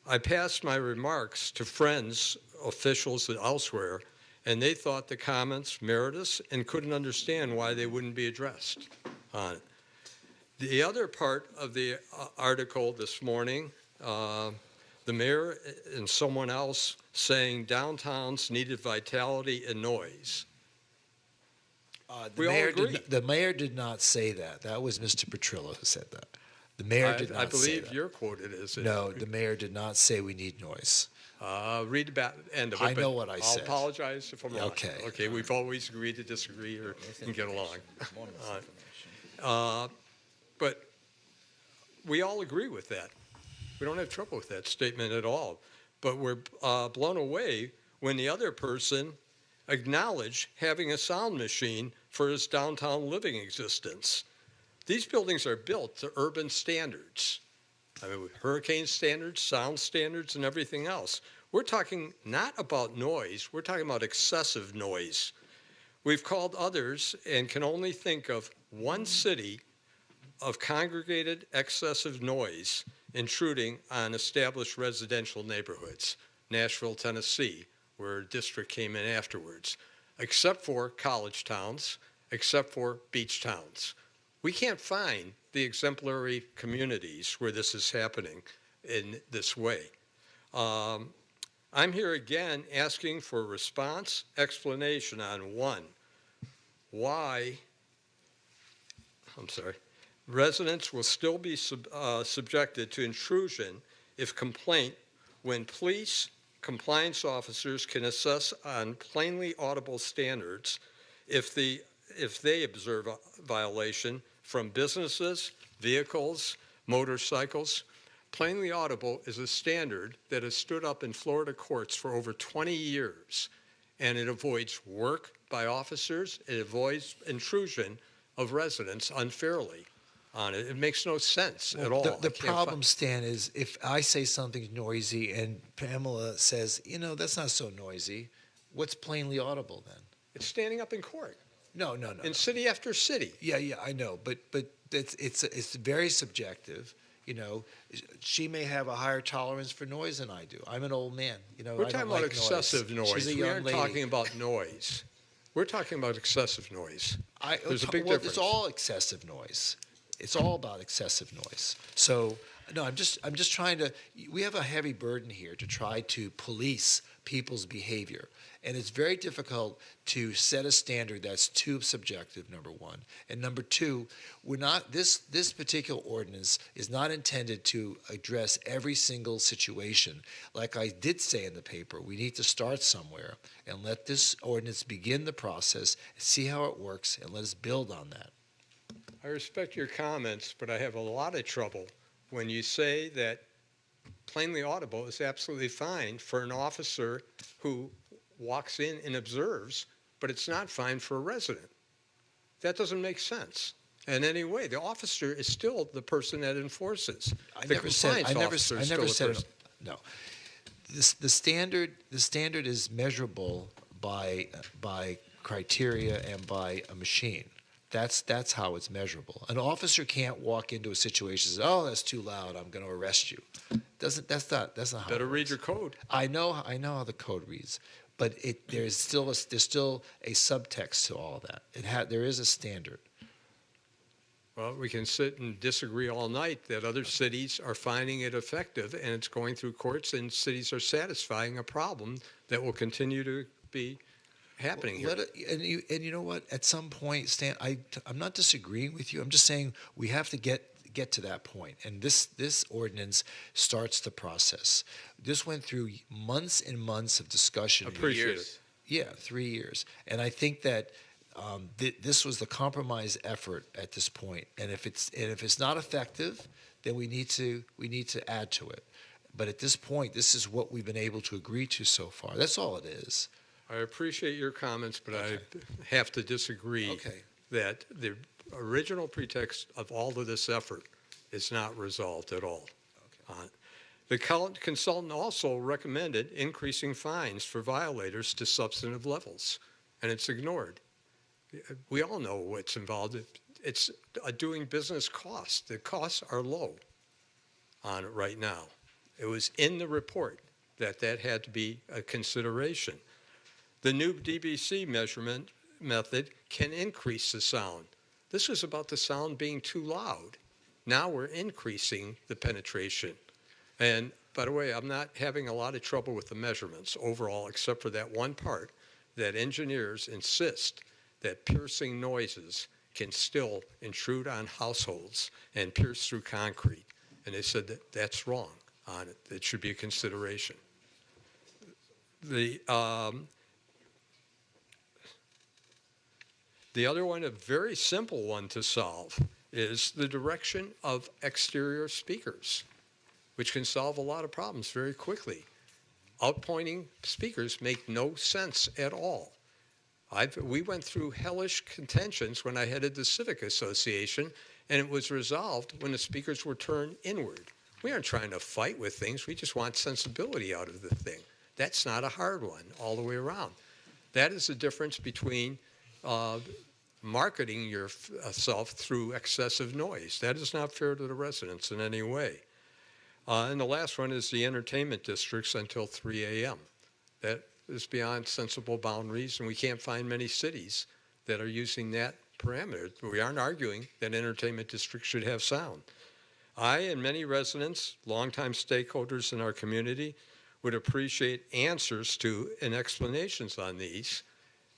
I passed my remarks to friends, officials elsewhere, and they thought the comments meritorious and couldn't understand why they wouldn't be addressed on it. The other part of the article this morning, the mayor and someone else saying downtowns needed vitality and noise. We all agree. The mayor did not say that. That was Mr. Petrillo who said that. The mayor did not say that. I believe you're quoted as it. No, the mayor did not say we need noise. Read the end of it. I know what I said. I'll apologize if I'm wrong. Okay. Okay, we've always agreed to disagree and get along. But we all agree with that. We don't have trouble with that statement at all. But we're blown away when the other person acknowledged having a sound machine for his downtown living existence. These buildings are built to urban standards. I mean, hurricane standards, sound standards, and everything else. We're talking not about noise, we're talking about excessive noise. We've called others and can only think of one city of congregated excessive noise intruding on established residential neighborhoods, Nashville, Tennessee, where a district came in afterwards, except for college towns, except for beach towns. We can't find the exemplary communities where this is happening in this way. I'm here again asking for a response, explanation on one, why, Residents will still be subjected to intrusion if complaint when police compliance officers can assess on plainly audible standards if they observe a violation from businesses, vehicles, motorcycles. Plainly audible is a standard that has stood up in Florida courts for over 20 years, and it avoids work by officers. It avoids intrusion of residents unfairly on it. It makes no sense at all. The problem, Stan, is if I say something's noisy and Pamela says, that's not so noisy, what's plainly audible then? It's standing up in court. No. In city after city. Yeah, I know, but it's very subjective. She may have a higher tolerance for noise than I do. I'm an old man. We're talking about excessive noise. She's a We young aren't lady. talking about noise. We're talking about excessive noise. There's a big well, difference. It's all excessive noise. It's all about excessive noise. So no, I'm just trying to. We have a heavy burden here to try to police people's behavior, and it's very difficult to set a standard that's too subjective. Number one, and number two, we're not. This particular ordinance is not intended to address every single situation. Like I did say in the paper, we need to start somewhere and let this ordinance begin the process, see how it works, and let us build on that. I respect your comments, but I have a lot of trouble when you say that plainly audible is absolutely fine for an officer who walks in and observes, but it's not fine for a resident. That doesn't make sense in any way. The officer is still the person that enforces. I never said it. No. The standard is measurable by criteria and by a machine. That's how it's measurable. An officer can't walk into a situation and say, "Oh, that's too loud. I'm going to arrest you." That's not how. Better read your code. I know how the code reads, but there's still a subtext to all of that. There is a standard. Well, we can sit and disagree all night that other cities are finding it effective and it's going through courts and cities are satisfying a problem that will continue to be happening here. And you know what? At some point, Stan, I'm not disagreeing with you. I'm just saying we have to get to that point. And this ordinance starts the process. This went through months and months of discussion. Appreciate it. Yeah, 3 years. And I think that this was the compromise effort at this point. And if it's not effective, then we need to add to it. But at this point, this is what we've been able to agree to so far. That's all it is. I appreciate your comments, but I have to disagree that the original pretext of all of this effort is not resolved at all. The consultant also recommended increasing fines for violators to substantive levels, and it's ignored. We all know what's involved. It's a doing business cost. The costs are low on it right now. It was in the report that had to be a consideration. The new DBC measurement method can increase the sound. This was about the sound being too loud. Now we're increasing the penetration. And by the way, I'm not having a lot of trouble with the measurements overall, except for that one part that engineers insist that piercing noises can still intrude on households and pierce through concrete. And they said that's wrong on it. That should be a consideration. The other one, a very simple one to solve, is the direction of exterior speakers, which can solve a lot of problems very quickly. Outpointing speakers make no sense at all. We went through hellish contentions when I headed the Civic Association, and it was resolved when the speakers were turned inward. We aren't trying to fight with things. We just want sensibility out of the thing. That's not a hard one all the way around. That is the difference between marketing yourself through excessive noise. That is not fair to the residents in any way. And the last one is the entertainment districts until 3 a.m. That is beyond sensible boundaries, and we can't find many cities that are using that parameter. We aren't arguing that entertainment districts should have sound. I and many residents, longtime stakeholders in our community, would appreciate answers to and explanations on these.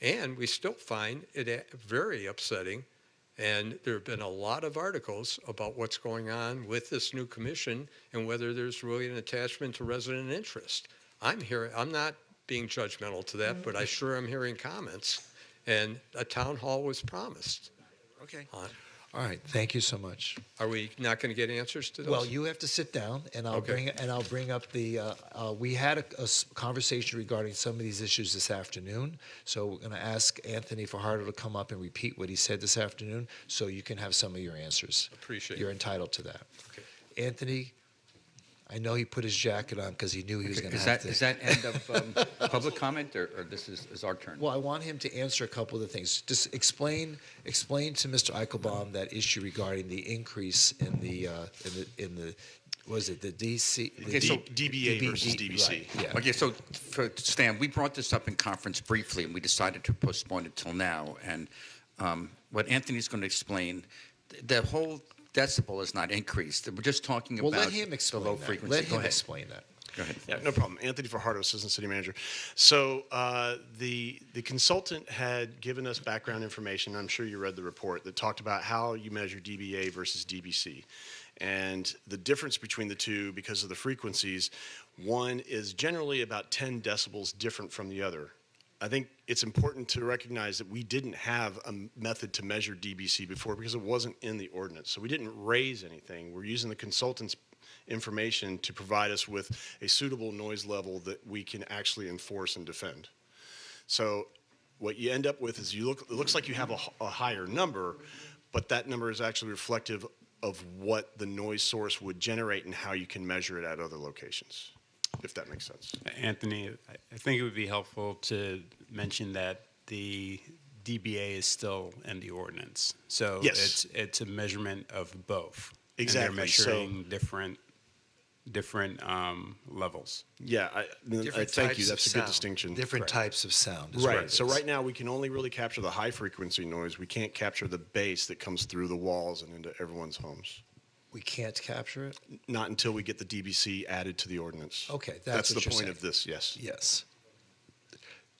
And we still find it very upsetting And there have been a lot of articles about what's going on with this new commission and whether there's really an attachment to resident interest. I'm not being judgmental to that, but I sure am hearing comments. And a town hall was promised. Okay. All right. Thank you so much. Are we not going to get answers to those? Well, you have to sit down, and I'll bring up the. We had a conversation regarding some of these issues this afternoon, so we're going to ask Anthony Fajardo to come up and repeat what he said this afternoon, so you can have some of your answers. Appreciate You're it. entitled to that. Okay. Anthony, I know he put his jacket on because he knew he was going to Is have that to. is that end of public comment, or this is our turn? Well, I want him to answer a couple of the things. Just explain to Mr. Eichelbaum that issue regarding the increase in the was it the DC? Okay, so DBA versus DBC. Right, yeah. Okay, so for Stan, we brought this up in conference briefly, and we decided to postpone it till now. And what Anthony's going to explain, the whole decibel is not increased. We're just talking Well, about let him explain the low that. frequency. Let Go him ahead. explain that. Go ahead. Yeah, no problem. Anthony Fajardo, Assistant City Manager. So the consultant had given us background information. I'm sure you read the report that talked about how you measure DBA versus DBC. And the difference between the two, because of the frequencies, one is generally about 10 decibels different from the other. I think it's important to recognize that we didn't have a method to measure DBC before because it wasn't in the ordinance. So we didn't raise anything. We're using the consultant's information to provide us with a suitable noise level that we can actually enforce and defend. So what you end up with is it looks like you have a higher number, but that number is actually reflective of what the noise source would generate and how you can measure it at other locations, if that makes sense. Anthony, I think it would be helpful to mention that the DBA is still in the ordinance. So Yes. it's a measurement of both. Exactly. And they're measuring different levels. Yeah, I thank you. That's a good distinction. Different types of sound. is Right. what it So is. right now we can only really capture the high frequency noise. We can't capture the bass that comes through the walls and into everyone's homes. We can't capture it? Not until we get the DBC added to the ordinance. Okay, That's that's the what you're point saying. of this, yes. Yes.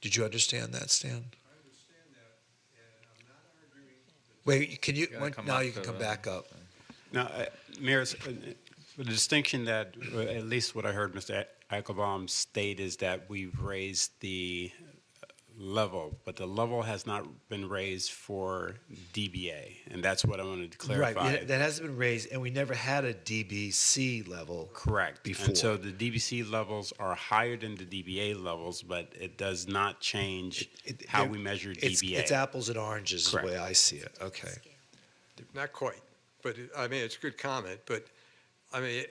Did you understand that, Stan? Wait, can you? Now you can come back up. Now, Mayor, the distinction that, at least what I heard Mr. Eichelbaum state, is that we've raised the level, but the level has not been raised for DBA, and that's what I wanted to clarify. Right, that hasn't been raised, and we never had a DBC level. Correct. Before. And so the DBC levels are higher than the DBA levels, but it does not change how we measure DBA. It's apples and oranges Correct. is the way I see it. Okay. Not quite, but I mean, it's a good comment, but I mean,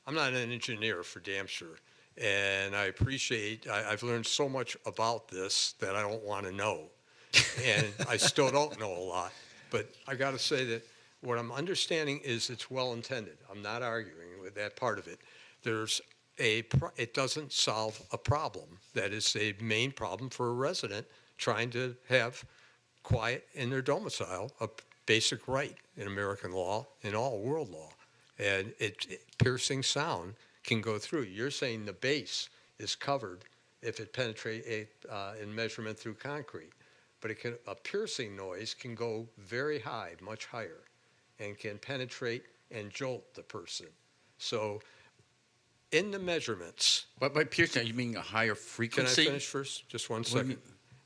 I'm not an engineer for damn sure. And I appreciate, I've learned so much about this that I don't want to know. And I still don't know a lot. But I got to say that what I'm understanding is it's well intended. I'm not arguing with that part of it. It doesn't solve a problem. That is a main problem for a resident trying to have quiet in their domicile, a basic right in American law, in all world law. And piercing sound can go through. You're saying the bass is covered if it penetrates in measurement through concrete, but a piercing noise can go very high, much higher, and can penetrate and jolt the person. So, in the measurements. But by piercing, you mean a higher frequency? Can I finish first? Just one What do you second.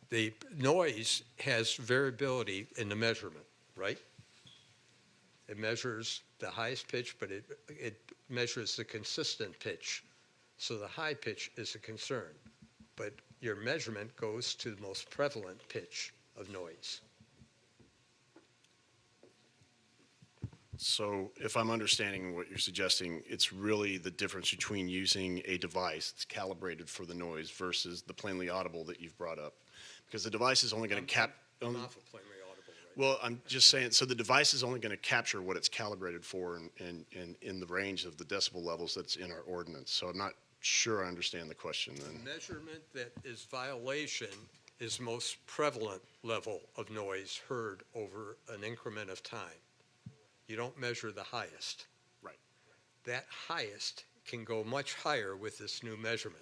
The noise has variability in the measurement, right? It measures the highest pitch, but it measures the consistent pitch. So the high pitch is a concern. But your measurement goes to the most prevalent pitch of noise. So if I'm understanding what you're suggesting, it's really the difference between using a device that's calibrated for the noise versus the plainly audible that you've brought up. Because the device is only going to I'm off of plainly audible. Well, I'm just saying, so the device is only going to capture what it's calibrated for and in the range of the decibel levels that's in our ordinance. So I'm not sure I understand the question then. Measurement that is violation is most prevalent level of noise heard over an increment of time. You don't measure the highest. Right. That highest can go much higher with this new measurement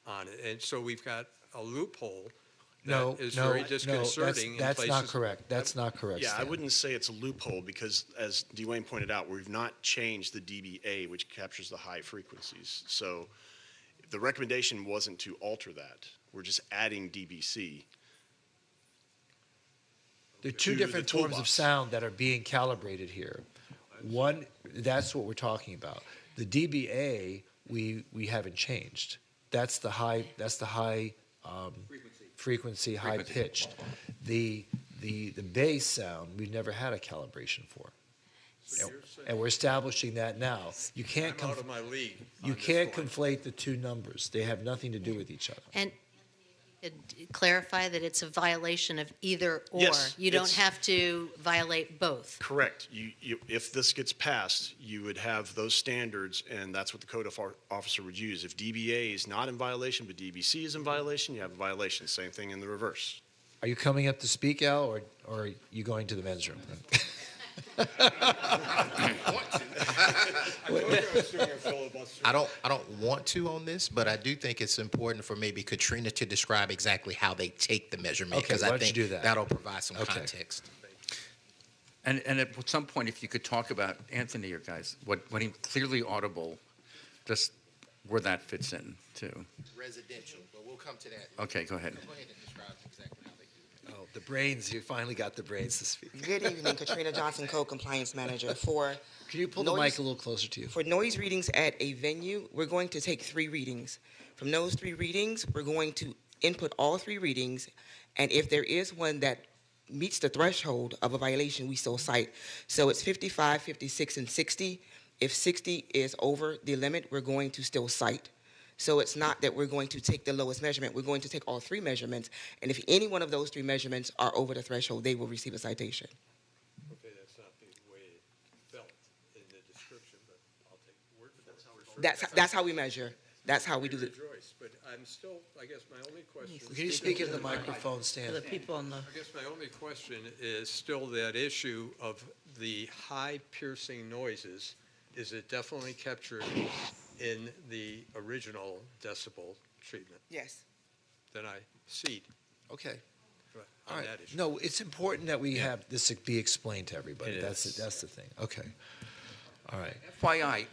on it. And so we've got a loophole No, is no, very no, disconcerting. that's in not places. correct. That's not correct. Yeah, I Stan. wouldn't say it's a loophole because, as Dwayne pointed out, we've not changed the DBA, which captures the high frequencies. So the recommendation wasn't to alter that. We're just adding DBC. There are two to different the forms of toolbox. sound that are being calibrated here. One, that's what we're talking about. The DBA, we haven't changed. That's the high frequency, high pitched. The bass sound, we've never had a calibration for. And we're establishing that now. You can't I'm out of my league. you can't conflate the two numbers. They have nothing to do with each other. And clarify that it's a violation of either or. Yes, You don't it's- have to violate both. Correct. If this gets passed, you would have those standards, and that's what the code officer would use. If DBA is not in violation, but DBC is in violation, you have a violation. Same thing in the reverse. Are you coming up to speak, Al, or are you going to the men's room? I don't want to on this, but I do think it's important for maybe Katrina to describe exactly how they take the measurement, Okay, because why I don't you think do that? that'll provide some Okay. context. And at some point, if you could talk about, Anthony or guys, when he clearly audible, just where that fits in too. Residential, but we'll come to that. Okay, go ahead. Go ahead and describe exactly how they do it. Oh, the brains! You finally got the brains to speak. Good evening, Katrina Johnson, Code Compliance Manager. Can you pull the mic a little closer to you? For noise readings at a venue, we're going to take 3 readings. From those 3 readings, we're going to input all 3 readings, and if there is one that meets the threshold of a violation, we still cite. So it's 55, 56, and 60. If 60 is over the limit, we're going to still cite. So it's not that we're going to take the lowest measurement. We're going to take all 3 measurements, and if any one of those 3 measurements are over the threshold, they will receive a citation. Okay, that's not the way it felt in the description, but I'll take word for that. That's how we measure. That's how we do it. Rejoice, but I'm still, I guess my only question. Can you speak into the microphone, Stan? For the people on the. I guess my only question is still that issue of the high piercing noises. Is it definitely captured in the original decibel treatment? Yes. Then I cede. Okay. On All right. that issue. No, it's important that we have this be explained to everybody. It That's is. the thing. Okay. All right. FYI,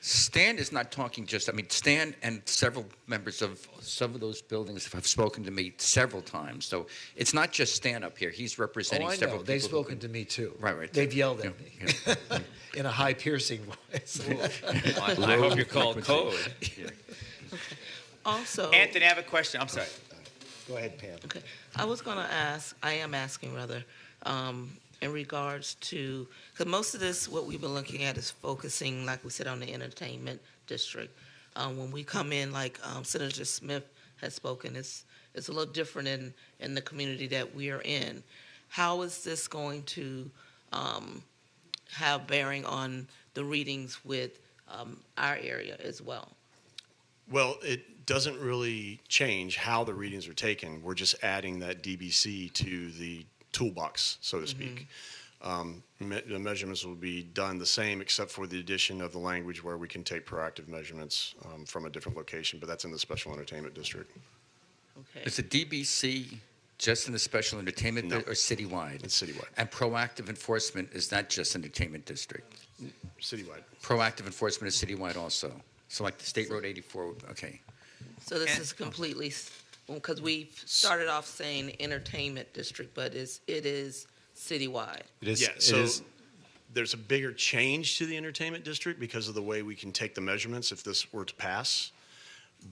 Stan is not talking just, Stan and several members of some of those buildings have spoken to me several times. So it's not just Stan up here. He's representing Oh, I several know. people. They've spoken to me too. Right. They've yelled at me in a high piercing voice. I hope you're called code. Also. Anthony, I have a question. I'm sorry. Go ahead, Pam. Okay. I am asking rather, in regards to, because most of this, what we've been looking at is focusing, like we said, on the entertainment district. When we come in, like Senator Smith has spoken, it's a little different in the community that we are in. How is this going to have bearing on the readings with our area as well? Well, it doesn't really change how the readings are taken. We're just adding that DBC to the toolbox, so to speak. The measurements will be done the same except for the addition of the language where we can take proactive measurements from a different location, but that's in the special entertainment district. Okay. Is the DBC just in the special entertainment or citywide? It's citywide. And proactive enforcement is not just entertainment district? Citywide. Proactive enforcement is citywide also? So like the State Road 84, okay. So this is completely, because we started off saying entertainment district, but it is citywide. There's a bigger change to the entertainment district because of the way we can take the measurements if this were to pass,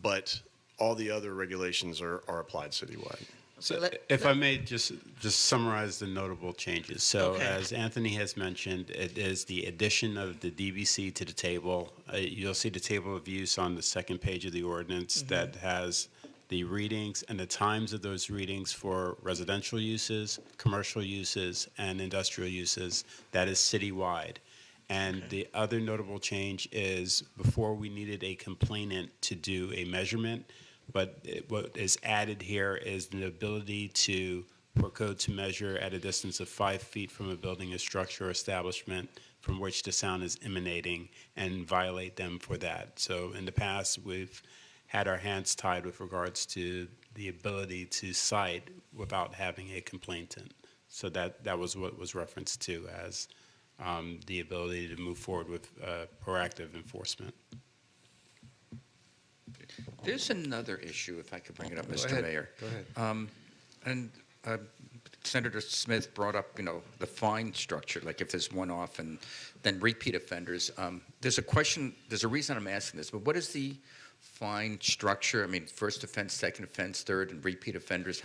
but all the other regulations are applied citywide. So if I may just summarize the notable changes. So Okay. as Anthony has mentioned, it is the addition of the DBC to the table. You'll see the table of use on the second page of the ordinance that has the readings and the times of those readings for residential uses, commercial uses, and industrial uses. That is citywide. And the other notable change is before we needed a complainant to do a measurement, but what is added here is the ability for code to measure at a distance of 5 feet from a building, a structure, or establishment from which the sound is emanating and violate them for that. So in the past, we've had our hands tied with regards to the ability to cite without having a complainant. So that was what was referenced to as the ability to move forward with proactive enforcement. There's another issue, if I could bring it up, Go Mr. ahead. Mayor. Go ahead. And Senator Smith brought up, the fine structure, like if there's one-off and then repeat offenders. There's a question, there's a reason I'm asking this, but what is the fine structure? I mean, first offense, second offense, third, and repeat offenders.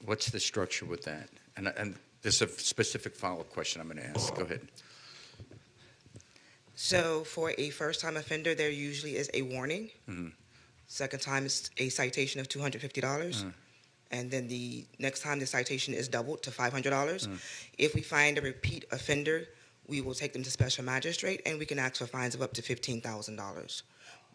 What's the structure with that? And there's a specific follow-up question I'm going to ask. Go ahead. So for a first-time offender, there usually is a warning. Mm-hmm. Second time is a citation of $250. And then the next time the citation is doubled to $500. If we find a repeat offender, we will take them to special magistrate, and we can ask for fines of up to $15,000.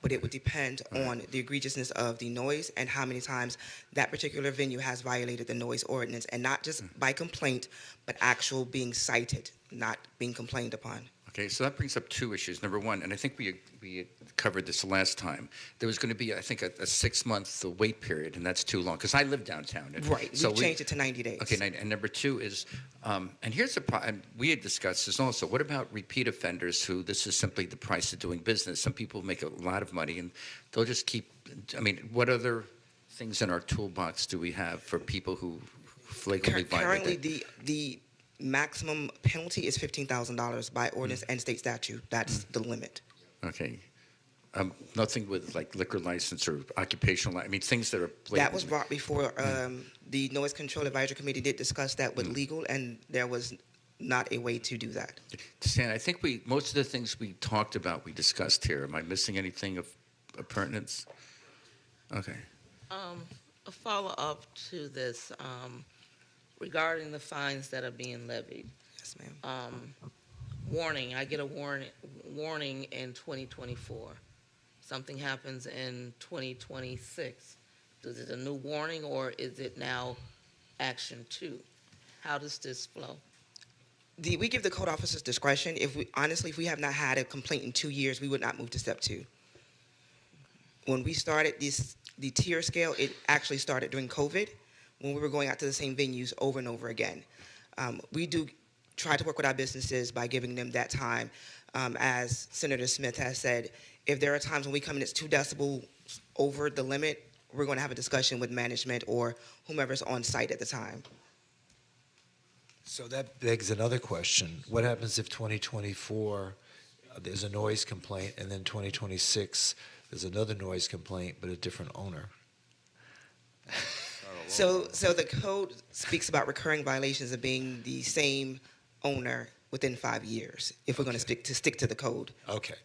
But it would depend on the egregiousness of the noise and how many times that particular venue has violated the noise ordinance, and not just by complaint, but actual being cited, not being complained upon. Okay, so that brings up two issues. Number one, and I think we had covered this last time, there was going to be, I think, a 6-month wait period, and that's too long, because I live downtown. Right, So we changed it to 90 days. Okay, and number two is, and here's the problem, we had discussed this also, what about repeat offenders who this is simply the price of doing business? Some people make a lot of money, and they'll just keep, I mean, what other things in our toolbox do we have for people who flagrantly violate Currently, it? the maximum penalty is $15,000 by ordinance and state statute. That's the limit. Okay. Nothing with like liquor license or occupational, I mean, things that are blatantly. That was brought before the Noise Control Advisory Committee did discuss that with legal, and there was not a way to do that. Stan, I think most of the things we talked about, we discussed here. Am I missing anything of pertinence? Okay. A follow-up to this regarding the fines that are being levied. Yes, ma'am. Warning, I get a warning in 2024. Something happens in 2026. Is it a new warning, or is it now action 2? How does this flow? We give the code officers discretion. If we have not had a complaint in 2 years, we would not move to step 2. When we started the tier scale, it actually started during COVID, when we were going out to the same venues over and over again. We do try to work with our businesses by giving them that time. As Senator Smith has said, if there are times when we come in, it's 2 decibels over the limit, we're going to have a discussion with management or whomever's on site at the time. So that begs another question. What happens if 2024 there's a noise complaint, and then 2026 there's another noise complaint but a different owner? So the code speaks about recurring violations of being the same owner within 5 years, if we're going to stick to the code. Okay.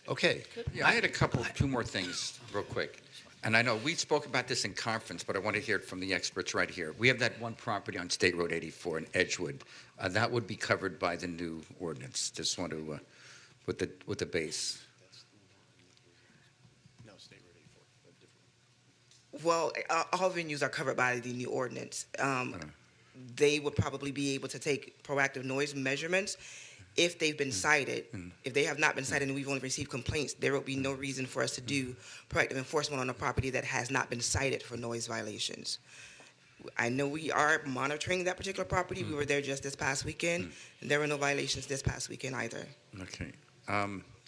Okay. Yeah, I had two more things real quick. And I know we spoke about this in conference, but I want to hear it from the experts right here. We have that one property on State Road 84 in Edgewood. That would be covered by the new ordinance. Just want to, with the base. No, State Road 84. Well, all venues are covered by the new ordinance. They would probably be able to take proactive noise measurements if they've been cited. If they have not been cited and we've only received complaints, there will be no reason for us to do proactive enforcement on a property that has not been cited for noise violations. I know we are monitoring that particular property. We were there just this past weekend, and there were no violations this past weekend either. Okay.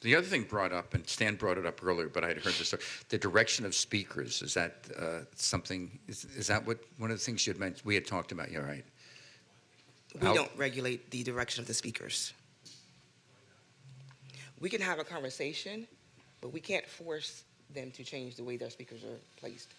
The other thing brought up, and Stan brought it up earlier, but I had heard this, the direction of speakers. Is that something, is that what one of the things you had mentioned, we had talked about? Yeah, right. We don't regulate the direction of the speakers. We can have a conversation, but we can't force them to change the way their speakers are placed.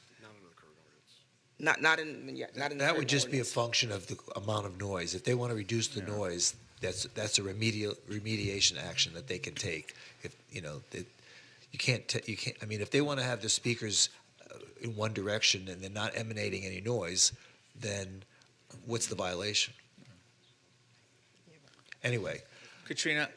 Not in the That would just be a ordinance. function of the amount of noise. If they want to reduce the noise, that's a remediation action that they can take. If you can't. I mean, if they want to have the speakers in one direction and they're not emanating any noise, then what's the violation? Anyway, Katrina,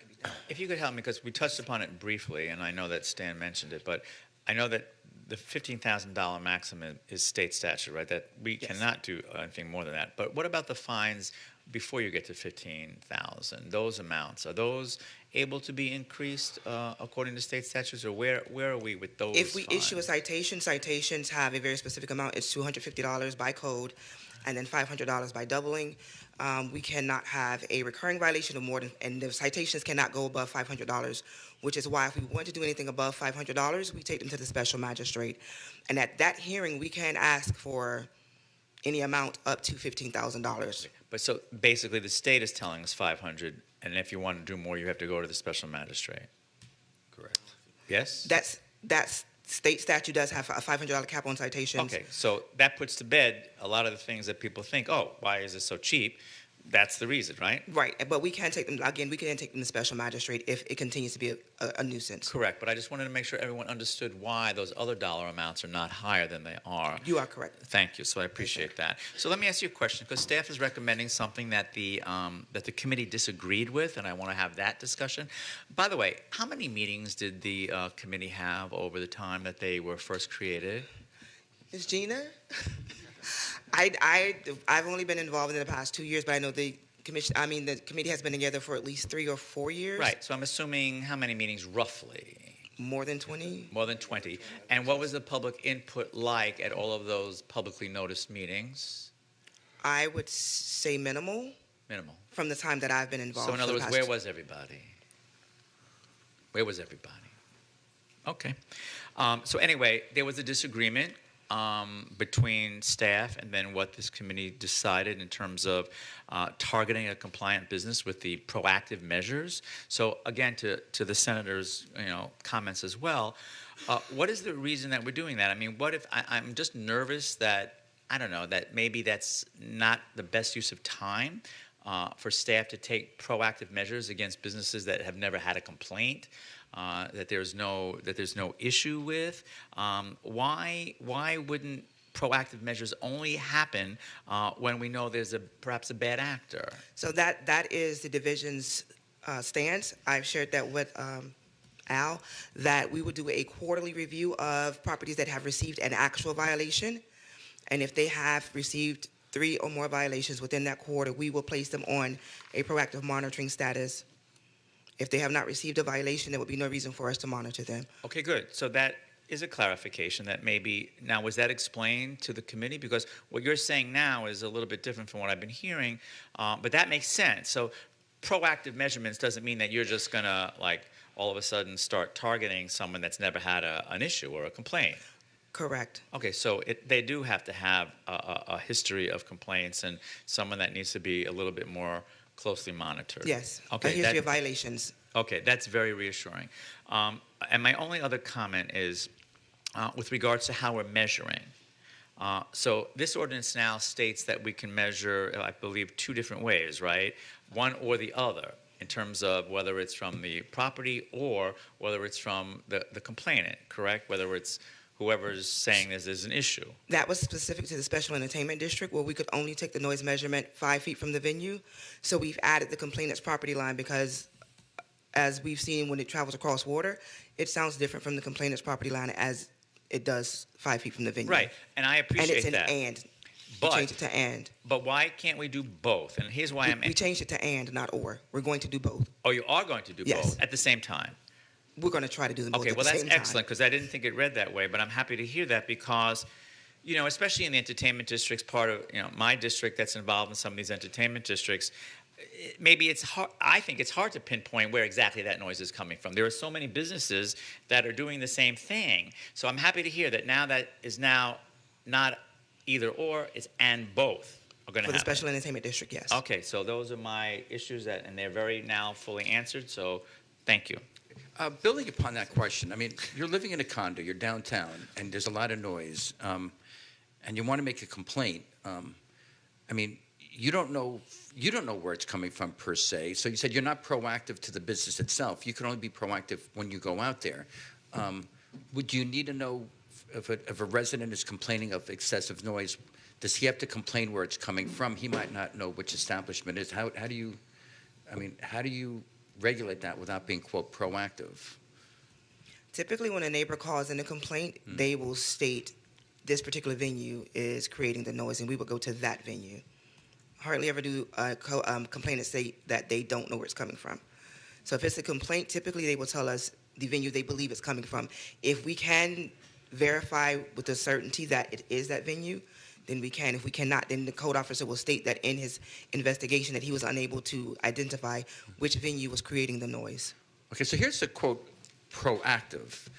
if you could help me, because we touched upon it briefly, and I know that Stan mentioned it, but I know that the $15,000 maximum is state statute, right? That we cannot do anything more than that. But what about the fines before you get to $15,000? Those amounts, are those able to be increased according to state statutes, or where are we with those? If we issue a fines? citation, citations have a very specific amount. It's $250 by code, and then $500 by doubling. We cannot have a recurring violation of more than, and the citations cannot go above $500, which is why if we want to do anything above $500, we take them to the special magistrate. And at that hearing, we can ask for any amount up to $15,000. But so basically, the state is telling us 500, and if you want to do more, you have to go to the special magistrate. Correct. Yes. That's state statute does have a $500 cap on citations. Okay, so that puts to bed a lot of the things that people think. Oh, why is it so cheap? That's the reason, right? Right, but we can take them again. We can take them to special magistrate if it continues to be a nuisance. Correct, but I just wanted to make sure everyone understood why those other dollar amounts are not higher than they are. You are correct. Thank you. So I appreciate that. So let me ask you a question, because staff is recommending something that the committee disagreed with, and I want to have that discussion. By the way, how many meetings did the committee have over the time that they were first created? Ms. Gina? I've only been involved in the past 2 years, but I know the committee has been together for at least 3 or 4 years. Right. So I'm assuming how many meetings roughly? More than 20. More than 20. And what was the public input like at all of those publicly noticed meetings? I would say minimal. Minimal. From the time that I've been involved. So in other words, where was everybody? Where was everybody? Okay. So anyway, there was a disagreement between staff and then what this committee decided in terms of targeting a compliant business with the proactive measures. So again, to the senator's comments as well, what is the reason that we're doing that? I mean, what if I'm just nervous that, I don't know, that maybe that's not the best use of time for staff to take proactive measures against businesses that have never had a complaint, that there's no issue with. Why wouldn't proactive measures only happen when we know there's perhaps a bad actor? So that is the division's stance. I've shared that with Al, that we would do a quarterly review of properties that have received an actual violation, and if they have received 3 or more violations within that quarter, we will place them on a proactive monitoring status. If they have not received a violation, there would be no reason for us to monitor them. Okay, good. So that is a clarification that maybe, now was that explained to the committee? Because what you're saying now is a little bit different from what I've been hearing, but that makes sense. So proactive measurements doesn't mean that you're just gonna all of a sudden start targeting someone that's never had an issue or a complaint. Correct. Okay, so they do have to have a history of complaints and someone that needs to be a little bit more closely monitored. Yes. Okay. A history of violations. Okay, that's very reassuring. And my only other comment is with regards to how we're measuring. So this ordinance now states that we can measure, I believe, 2 different ways, right? One or the other, in terms of whether it's from the property or whether it's from the complainant, correct? Whether it's whoever's saying there's an issue. That was specific to the special entertainment district, where we could only take the noise measurement 5 feet from the venue. So we've added the complainant's property line because, as we've seen when it travels across water, it sounds different from the complainant's property line as it does 5 feet from the venue. Right, and I appreciate that. that. And it's an and. But, we changed it to and. But why can't we do both? And here's why we changed it to and, not or. We're going to do both. Oh, you are going to do Yes. both at the same time? We're going to try to do them both Okay, at well, the that's same time. excellent, because I didn't think it read that way, but I'm happy to hear that because, especially in the entertainment districts, part of, my district that's involved in some of these entertainment districts, maybe it's hard, I think it's hard to pinpoint where exactly that noise is coming from. There are so many businesses that are doing the same thing. So I'm happy to hear that now that is now not either or, it's and both are going to happen. For the special entertainment district, yes. Okay, so those are my issues, and they're very now fully answered, so thank you. Building upon that question, I mean, you're living in a condo, you're downtown, and there's a lot of noise, and you want to make a complaint. I mean, you don't know where it's coming from per se. So you said you're not proactive to the business itself. You can only be proactive when you go out there. Would you need to know if a resident is complaining of excessive noise? Does he have to complain where it's coming from? He might not know which establishment it is. How do you regulate that without being, quote, proactive? Typically, when a neighbor calls in a complaint, they will state this particular venue is creating the noise, and we will go to that venue. Hardly ever do complainants say that they don't know where it's coming from. So if it's a complaint, typically they will tell us the venue they believe it's coming from. If we can verify with a certainty that it is that venue, then we can. If we cannot, then the code officer will state that in his investigation that he was unable to identify which venue was creating the noise. Okay, so here's the quote, proactive.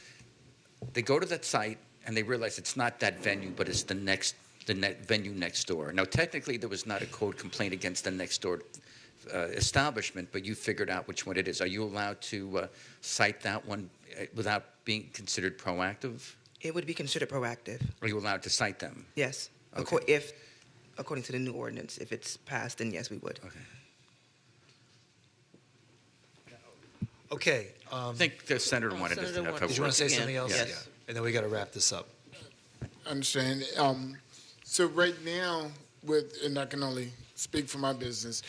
They go to that site and they realize it's not that venue, but it's the venue next door. Now, technically, there was not a code complaint against the next door establishment, but you figured out which one it is. Are you allowed to cite that one without being considered proactive? It would be considered proactive. Are you allowed to cite them? Yes. Okay. According to the new ordinance, if it's passed, then yes, we would. Okay. Okay. I think the senator wanted to. Did you want to say something else? Yes. Yeah. And then we got to wrap this up. I understand. So right now, and I can only speak for my business,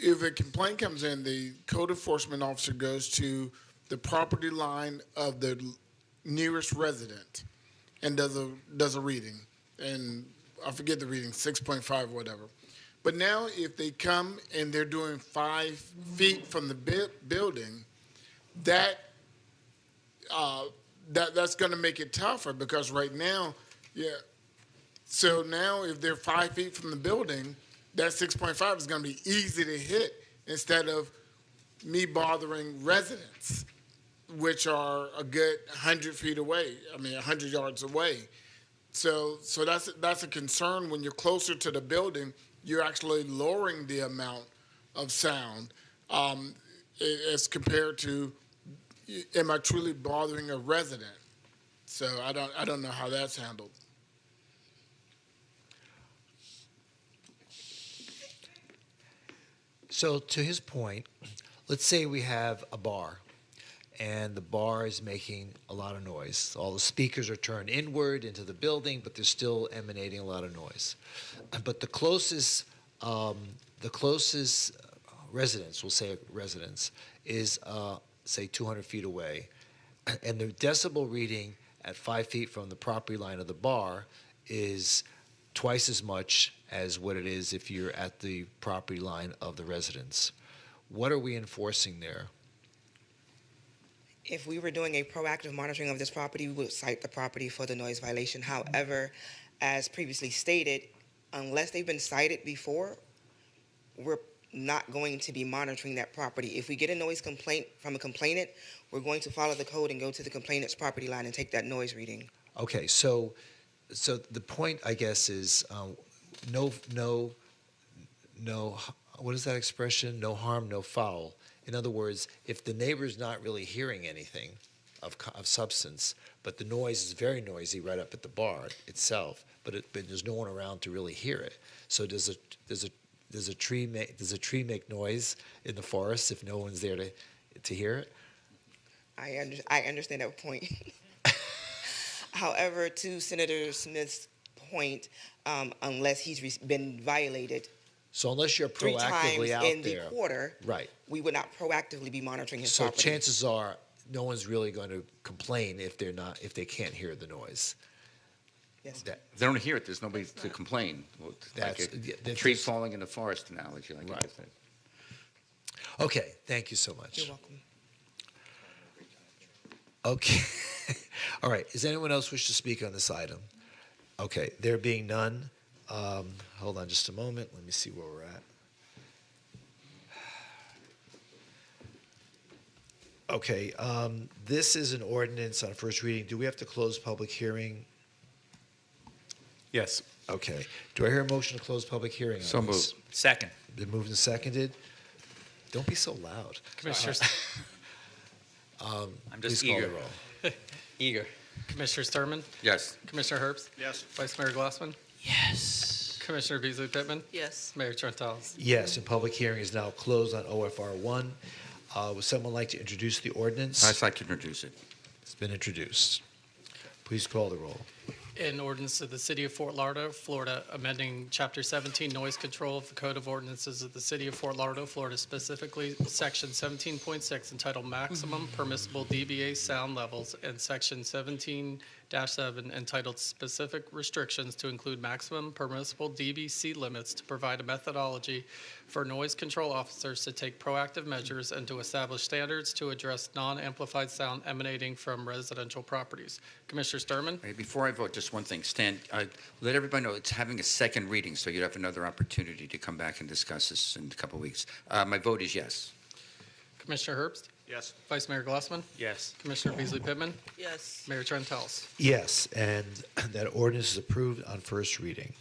if a complaint comes in, the code enforcement officer goes to the property line of the nearest resident and does a reading. And I forget the reading, 6.5 whatever. But now if they come and they're doing 5 feet from the building, that's going to make it tougher because right now, so now if they're 5 feet from the building, that 6.5 is going to be easy to hit instead of me bothering residents, which are a good 100 feet away, 100 yards away. So that's a concern. When you're closer to the building, you're actually lowering the amount of sound as compared to, am I truly bothering a resident? So I don't know how that's handled. So to his point, let's say we have a bar, and the bar is making a lot of noise. All the speakers are turned inward into the building, but they're still emanating a lot of noise. But the closest residence, we'll say residence, is say 200 feet away, and the decibel reading at 5 feet from the property line of the bar is twice as much as what it is if you're at the property line of the residence. What are we enforcing there? If we were doing a proactive monitoring of this property, we would cite the property for the noise violation. However, as previously stated, unless they've been cited before, we're not going to be monitoring that property. If we get a noise complaint from a complainant, we're going to follow the code and go to the complainant's property line and take that noise reading. Okay, so the point, I guess, is no. What is that expression? No harm, no foul. In other words, if the neighbor's not really hearing anything of substance, but the noise is very noisy right up at the bar itself, but there's no one around to really hear it. So does a tree make noise in the forest if no one's there to hear it? I understand that point. However, to Senator Smith's point, unless he's been violated. So unless you're proactively 3 times out in there, the quarter, right? We would not proactively be monitoring his So property. chances are no one's really going to complain if they can't hear the noise. Yes. If they don't hear it, there's nobody to complain. Like a tree falling in the forest analogy, like Right. you said. Okay, thank you so much. You're welcome. Okay. All right. Does anyone else wish to speak on this item? Okay. There being none, hold on just a moment. Let me see where we're at. Okay. This is an ordinance on first reading. Do we have to close public hearing? Yes. Okay. Do I hear a motion to close public hearing on So this? moved. Second. Been moved and seconded. Don't be so loud. Commissioners, I'm please just call eager. the roll. Eager. Commissioner Sturman? Yes. Commissioner Herbst? Yes. Vice Mayor Glassman? Yes. Commissioner Beasley Pittman? Yes. Mayor Trentalis? Yes, and public hearing is now closed on OFR 1. Would someone like to introduce the ordinance? I'd like to introduce it. It's been introduced. Please call the roll. An ordinance of the City of Fort Lauderdale, Florida, amending Chapter 17 Noise Control of the Code of Ordinances of the City of Fort Lauderdale, Florida, specifically Section 17.6 entitled Maximum Permissible dBA Sound Levels and Section 17 2023-7 entitled Specific Restrictions to include maximum permissible DBC limits to provide a methodology for noise control officers to take proactive measures and to establish standards to address non-amplified sound emanating from residential properties. Commissioner Sturman? Hey, before I vote, just one thing. Stan, let everybody know it's having a second reading, so you have another opportunity to come back and discuss this in a couple of weeks. My vote is yes. Commissioner Herbst? Yes. Vice Mayor Glassman? Yes. Commissioner Beasley Pittman? Yes. Mayor Trentalis? Yes, and that ordinance is approved on first reading.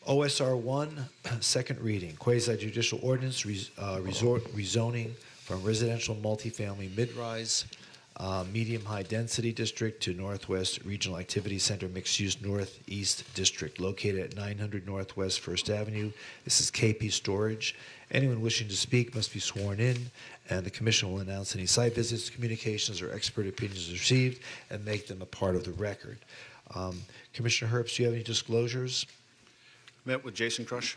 OSR 1, second reading, quasi-judicial ordinance rezoning from residential multifamily mid-rise, medium-high density district to Northwest Regional Activity Center mixed-use Northeast District located at 900 Northwest First Avenue. This is KP Storage. Anyone wishing to speak must be sworn in, and the commission will announce any site visits, communications, or expert opinions received and make them a part of the record. Commissioner Herbst, do you have any disclosures? Met with Jason Crush.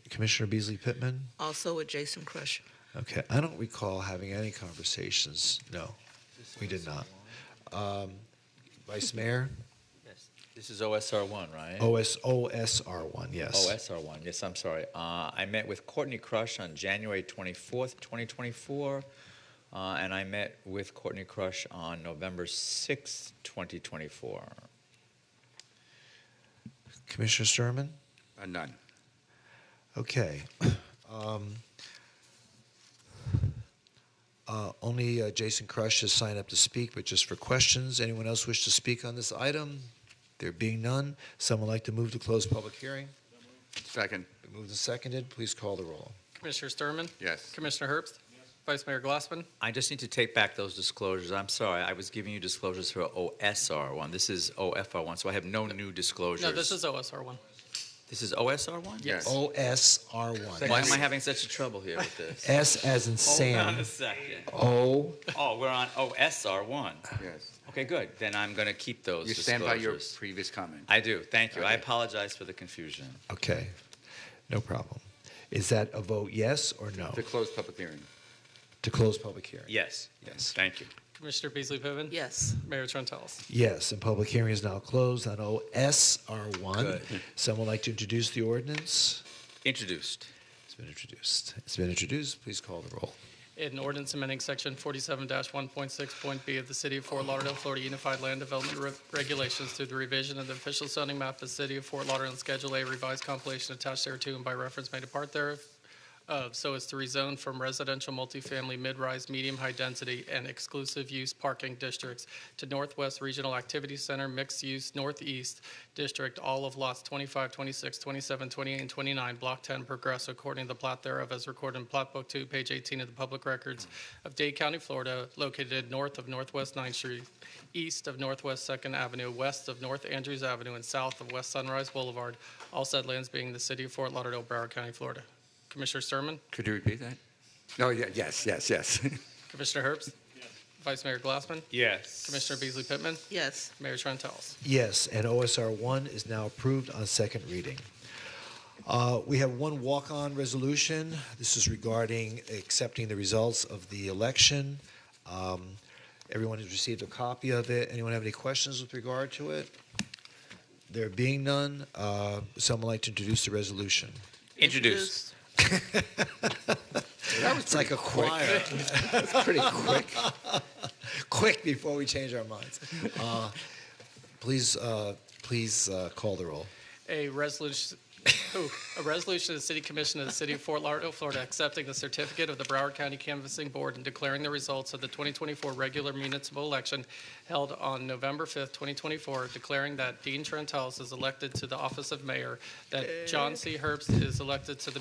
Commissioner Beasley Pittman? Also with Jason Crush. Okay, I don't recall having any conversations. No, we did not. Vice Mayor? Yes. This is OSR 1, right? OSR 1, yes. OSR 1, yes, I'm sorry. I met with Courtney Crush on January 24th, 2024, and I met with Courtney Crush on November 6th, 2024. Commissioner Sturman? None. Okay. Only Jason Crush has signed up to speak, but just for questions. Anyone else wish to speak on this item? There being none, someone like to move to close public hearing? Second. Moved and seconded. Please call the roll. Commissioner Sturman? Yes. Commissioner Herbst? Vice Mayor Glassman? I just need to take back those disclosures. I'm sorry. I was giving you disclosures for OSR 1. This is OFR 1, so I have no new disclosures. No, this is OSR 1. This is OSR 1? Yes. OSR 1. Why am I having such trouble here with this? S as in Sam. Hold on a second. O. Oh, we're on OSR 1. Yes. Okay, good. Then I'm going to keep those You disclosures. stand by your previous comment. I do. Thank you. I Okay. apologize for the confusion. Okay, no problem. Is that a vote yes or no? To close public hearing. To close public hearing? Yes. Yes. Thank you. Commissioner Beasley Pittman? Yes. Mayor Trentalis? Yes, and public hearing is now closed on OSR 1. Good. Someone like to introduce the ordinance? Introduced. It's been introduced. It's been introduced. Please call the roll. An ordinance amending section 47-1.6.b of the City of Fort Lauderdale, Florida Unified Land Development Regulations through the revision of the official zoning map of the City of Fort Lauderdale and Schedule A revised compilation attached thereto and by reference made a part thereof, so as to rezone from residential multifamily mid-rise, medium-high density, and exclusive use parking districts to Northwest Regional Activity Center mixed-use Northeast District, all of lots 25, 26, 27, 28, and 29, Block 10 progress according to the plat thereof as recorded in Plat Book 2, page 18 of the Public Records of Dade County, Florida, located north of Northwest 9th Street, east of Northwest 2nd Avenue, west of North Andrews Avenue, and south of West Sunrise Boulevard, all said lands being the City of Fort Lauderdale, Broward County, Florida. Commissioner Sturman? Could you repeat that? No, yeah, yes. Commissioner Herbst? Yes. Vice Mayor Glassman? Yes. Commissioner Beasley Pittman? Yes. Mayor Trentalis? Yes, and OSR 1 is now approved on second reading. We have one walk-on resolution. This is regarding accepting the results of the election. Everyone has received a copy of it. Anyone have any questions with regard to it? There being none, someone like to introduce the resolution? Introduced. It's like a choir. That's pretty quick. Quick before we change our minds. Please call the roll. A resolution of the City Commission of the City of Fort Lauderdale, Florida, accepting the certificate of the Broward County Canvassing Board and declaring the results of the 2024 regular municipal election held on November 5th, 2024, declaring that Dean Trentalis is elected to the office of mayor, that John C. Herbst is elected to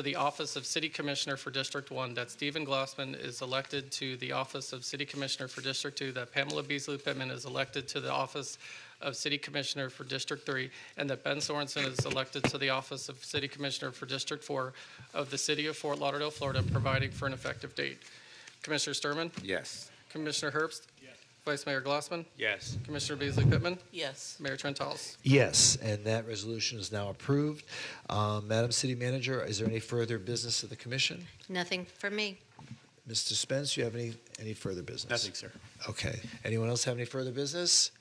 the office of City Commissioner for District 1, that Stephen Glassman is elected to the office of City Commissioner for District 2, that Pamela Beasley Pittman is elected to the office of City Commissioner for District 3, and that Ben Sorensen is elected to the office of City Commissioner for District 4 of the City of Fort Lauderdale, Florida, providing for an effective date. Commissioner Sturman? Yes. Commissioner Herbst? Yes. Vice Mayor Glassman? Yes. Commissioner Beasley Pittman? Yes. Mayor Trentalis? Yes, and that resolution is now approved. Madam City Manager, is there any further business of the commission? Nothing for me. Mr. Spence, you have any further business? Nothing, sir. Okay. Anyone else have any further business?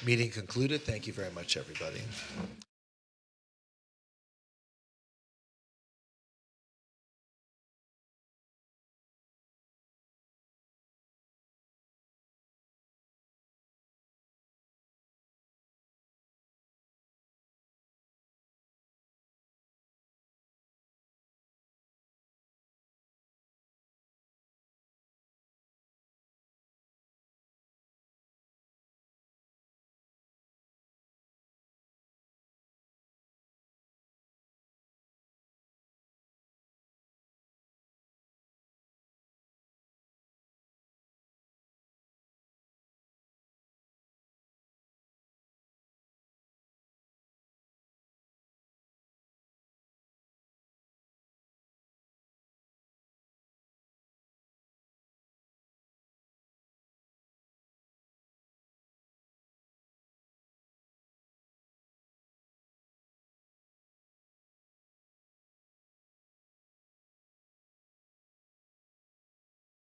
Meeting concluded. Thank you very much, everybody.